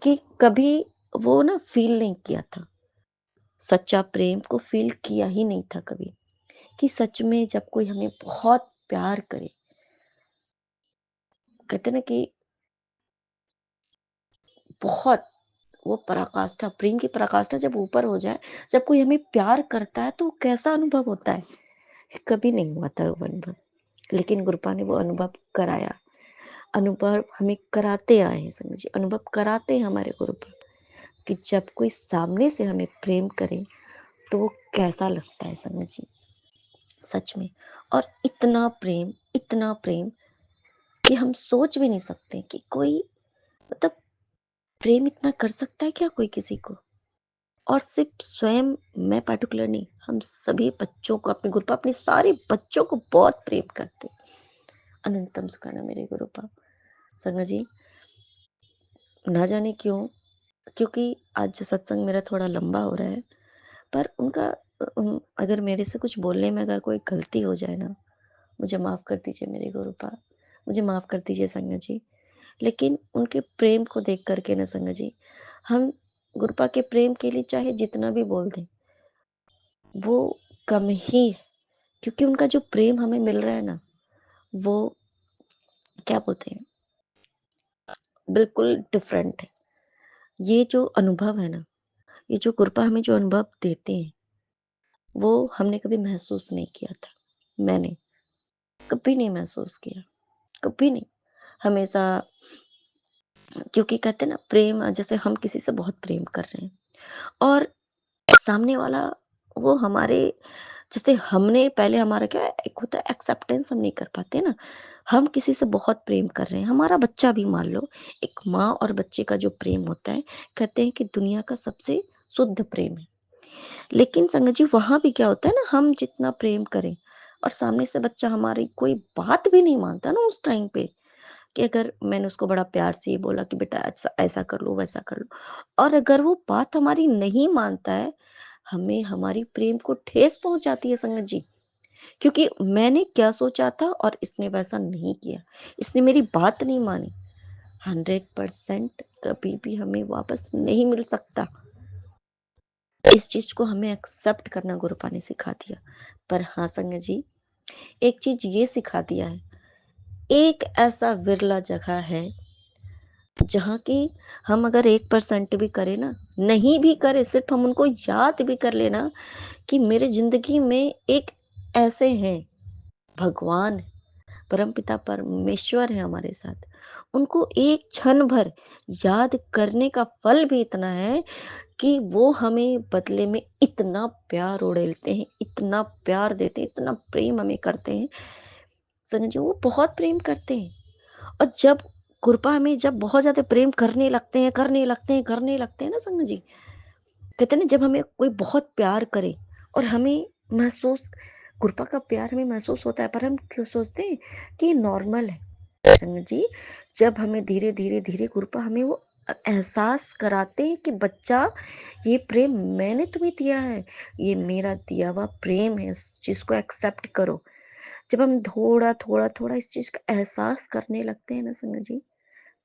कि कभी वो ना फ़ील नहीं किया था, सच्चा प्रेम को फ़ील किया ही नहीं था कभी, कि सच में जब कोई हमें बहुत प्यार करे, कहते हैं ना कि बहुत, वो पराकाष्ठा, प्रेम की पराकाष्ठा जब ऊपर हो जाए, जब कोई हमें प्यार करता है तो कैसा अनुभव होता है? कभी नहीं हुआ था वो अनुभव, लेकिन गुरुपा ने वो अनुभव कराया, अनुभव हमें कराते आए हैं संगत जी, अनुभव कराते हैं हमारे गुरुपा कि जब कोई सामने से हमें प्रेम करे, तो वो कैसा लगता है संगत जी, सच में। और इतना प्रेम कि हम सोच भी नहीं सकते कि कोई मतलब प्रेम इतना कर सकता है क्या कोई किसी को? और सिर्फ स्वयं मैं पर्टिकुलर नहीं, हम सभी बच्चों को, अपने गुरुपा अपने सारे बच्चों को बहुत प्रेम करते हैं। अनंतम सुखाना मेरे गुरुपा। संगत जी, ना जाने क्यों, क्योंकि आज सत्संग मेरा थोड़ा लंबा हो रहा है, पर उनका अगर मेरे से कुछ बोलने में अगर कोई गलती हो जाए ना, मुझे माफ़ कर दीजिए मेरे गुरुपा, मुझे माफ़ कर दीजिए संगत जी। लेकिन उनके प्रेम को देख कर के ना संगत जी, हम गुरुपा के प्रेम के लिए चाहे जितना भी बोल दें, वो कम ही है। क्योंकि उनका जो प्रेम हमें मिल रहा है ना, वो क्या बोलते हैं, बिल्कुल डिफरेंट है। ये जो अनुभव है ना, ये जो गुरुपा हमें जो अनुभव देते हैं, वो हमने कभी महसूस नहीं किया था। मैंने कभी नहीं महसूस किया, कभी नहीं। हमेशा, क्योंकि कहते हैं ना प्रेम, जैसे हम किसी से बहुत प्रेम कर रहे हैं और सामने वाला वो हमारे, जैसे हमने पहले, हमारा क्या है, एक होता है एक्सेप्टेंस, हम नहीं कर पाते ना। हम किसी से बहुत प्रेम कर रहे हैं, हमारा बच्चा भी मान लो, एक माँ और बच्चे का जो प्रेम होता है, कहते हैं कि दुनिया का सबसे शुद्ध प्रेम है। लेकिन संगत जी वहां भी क्या होता है ना, हम जितना प्रेम करें और सामने से बच्चा हमारी कोई बात भी नहीं मानता ना उस टाइम पे, कि अगर मैंने उसको बड़ा प्यार से ये बोला कि बेटा ऐसा ऐसा कर लो, वैसा कर लो, और अगर वो बात हमारी नहीं मानता है, हमें हमारी प्रेम को ठेस पहुंचाती है संगत जी। क्योंकि मैंने क्या सोचा था और इसने वैसा नहीं किया, इसने मेरी बात नहीं मानी। 100% कभी भी हमें वापस नहीं मिल सकता। इस चीज को हमें एक्सेप्ट करना गुरुपा ने सिखा दिया। पर हाँ संगत जी, एक चीज ये सिखा दिया है, एक ऐसा विरला जगह है जहाँ की हम अगर 1% भी करें ना, नहीं भी करें, सिर्फ हम उनको याद भी कर लेना कि मेरे जिंदगी में एक ऐसे हैं, भगवान, परमपिता परमेश्वर है हमारे साथ, उनको एक क्षण भर याद करने का फल भी इतना है कि वो हमें बदले में इतना प्यार उड़ेलते हैं, इतना प्यार देते हैं, इतना प्रेम हमें करते हैं। समझो वो बहुत प्रेम करते हैं। और जब कृपा में जब बहुत ज़्यादा प्रेम करने लगते हैं ना संग जी, कहते हैं ना जब हमें कोई बहुत प्यार करे और हमें महसूस, कृपा का प्यार हमें महसूस होता है, पर हम क्यों सोचते हैं कि ये नॉर्मल है संग जी। जब हमें धीरे धीरे धीरे कृपा हमें वो एहसास कराते हैं कि बच्चा, ये प्रेम मैंने तुम्हें दिया है, ये मेरा दिया हुआ प्रेम है, इस चीज को एक्सेप्ट करो। जब हम थोड़ा थोड़ा थोड़ा इस चीज का एहसास करने लगते हैं ना संग जी,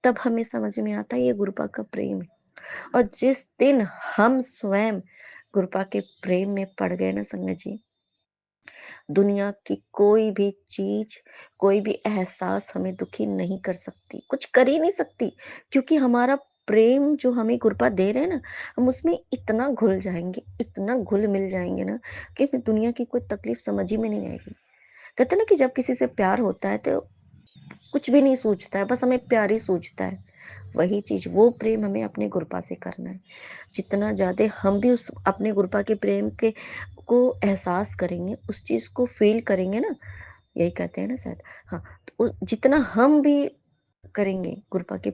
तब हमें समझ में आता है ये गुरुपा का प्रेम है। और जिस दिन हम स्वयं गुरुपा के प्रेम में पड़ गए ना संगत जी, दुनिया की कोई भी चीज, कोई भी एहसास हमें दुखी नहीं कर सकती, कुछ कर ही नहीं सकती। क्योंकि हमारा प्रेम जो हमें गुरुपा दे रहे हैं ना, हम उसमें इतना घुल जाएंगे, इतना घुल मिल जाएंगे ना, कि हमें दुनिया की कोई तकलीफ समझ ही में नहीं आएगी। कहते हैं ना कि जब किसी से प्यार होता है तो कुछ भी नहीं सूझता है, बस हमें प्यार ही सूझता है। वही चीज़, वो प्रेम हमें अपने गुरुपा से करना है। जितना ज़्यादा हम भी उस अपने गुरुपा के प्रेम के को एहसास करेंगे, उस चीज़ को फ़ील करेंगे ना, यही कहते हैं ना शायद, हाँ, तो जितना हम भी करेंगे, गुरुपा के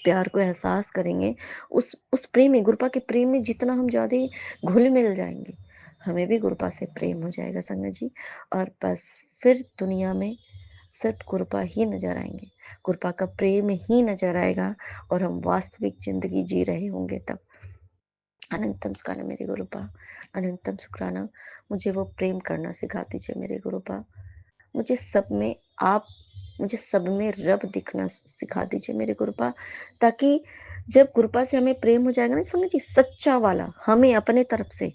प्यार को एहसास करेंगे, उस प्रेम में, गुरुपा के प्रेम में जितना हम ज़्यादा घुल-मिल जाएँगे, हमें भी गुरुपा से प्रेम हो जाएगा संगत जी। और बस फिर दुनिया में सिर्फ कृपा ही नज़र आएँगे। कृपा का प्रेम ही नज़र आएगा और हम वास्तविक ज़िंदगी जी रहे होंगे तब। अनंतम सुखाना मेरे गुरुपा, अनंतम शुक्राना। मुझे वो प्रेम करना सिखा दीजिए मेरे गुरुपा। मुझे सब में आप मुझे सब में रब दिखना सिखा दीजिए मेरे गुरुपा, ताकि जब कृपा से हमें प्रेम हो जाएगा ना, समझिए सच्चा वाला, हमें अपने तरफ से,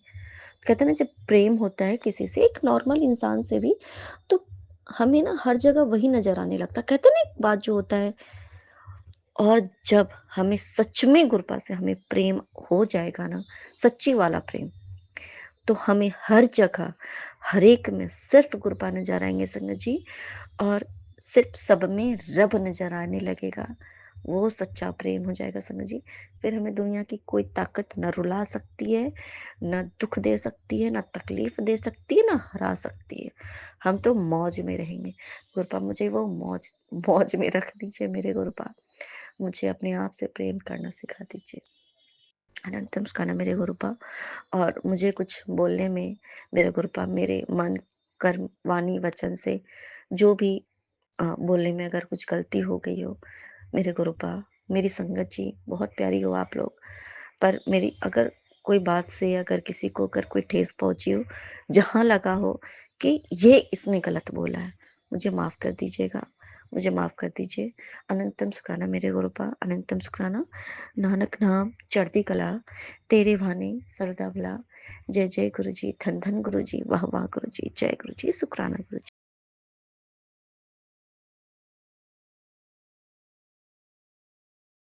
कहते हैं ना, जब प्रेम होता है किसी से, एक नॉर्मल इंसान से भी, तो हमें ना हर जगह वही नज़र आने लगता है। कहते हैं ना, एक बात जो होता है, और जब हमें सच में कृपा से हमें प्रेम हो जाएगा ना, सच्ची वाला प्रेम, तो हमें हर जगह, हर एक में सिर्फ़ कृपा नज़र आएँगे संगत जी, और सिर्फ़ सब में रब नज़र आने लगेगा। वो सच्चा प्रेम हो जाएगा संगत जी। फिर हमें दुनिया की कोई ताकत ना रुला सकती है, ना दुःख दे सकती है, ना तकलीफ़ दे सकती है, ना हरा सकती है। हम तो मौज में रहेंगे। गुरुपा मुझे वो मौज मौज में रख दीजिए मेरे गुरुपा। मुझे अपने आप से प्रेम करना सिखा दीजिए। अनंतम सुखाना मेरे गुरुपा। और मुझे कुछ बोलने में, मेरे गुरुपा, मेरे मन, कर्म, वाणी, वचन से जो भी बोलने में अगर कुछ गलती हो गई हो, मेरे गुरुपा, मेरी संगत जी बहुत प्यारी हो आप लोग, पर मेरी अगर कोई बात से अगर किसी को अगर कोई ठेस पहुँची हो, जहाँ लगा हो कि ये इसने गलत बोला है, मुझे माफ़ कर दीजिएगा, मुझे माफ़ कर दीजिए। अनंतम शुक्राना मेरे गुरुपा, अनंतम शुक्राना। नानक नाम चढ़ती कला, तेरे भाने सरदा भला। जय जय गुरु जी, धन धन गुरु जी, वाह वाह गुरु जी, जय गुरु जी, शुक्राना गुरु जी।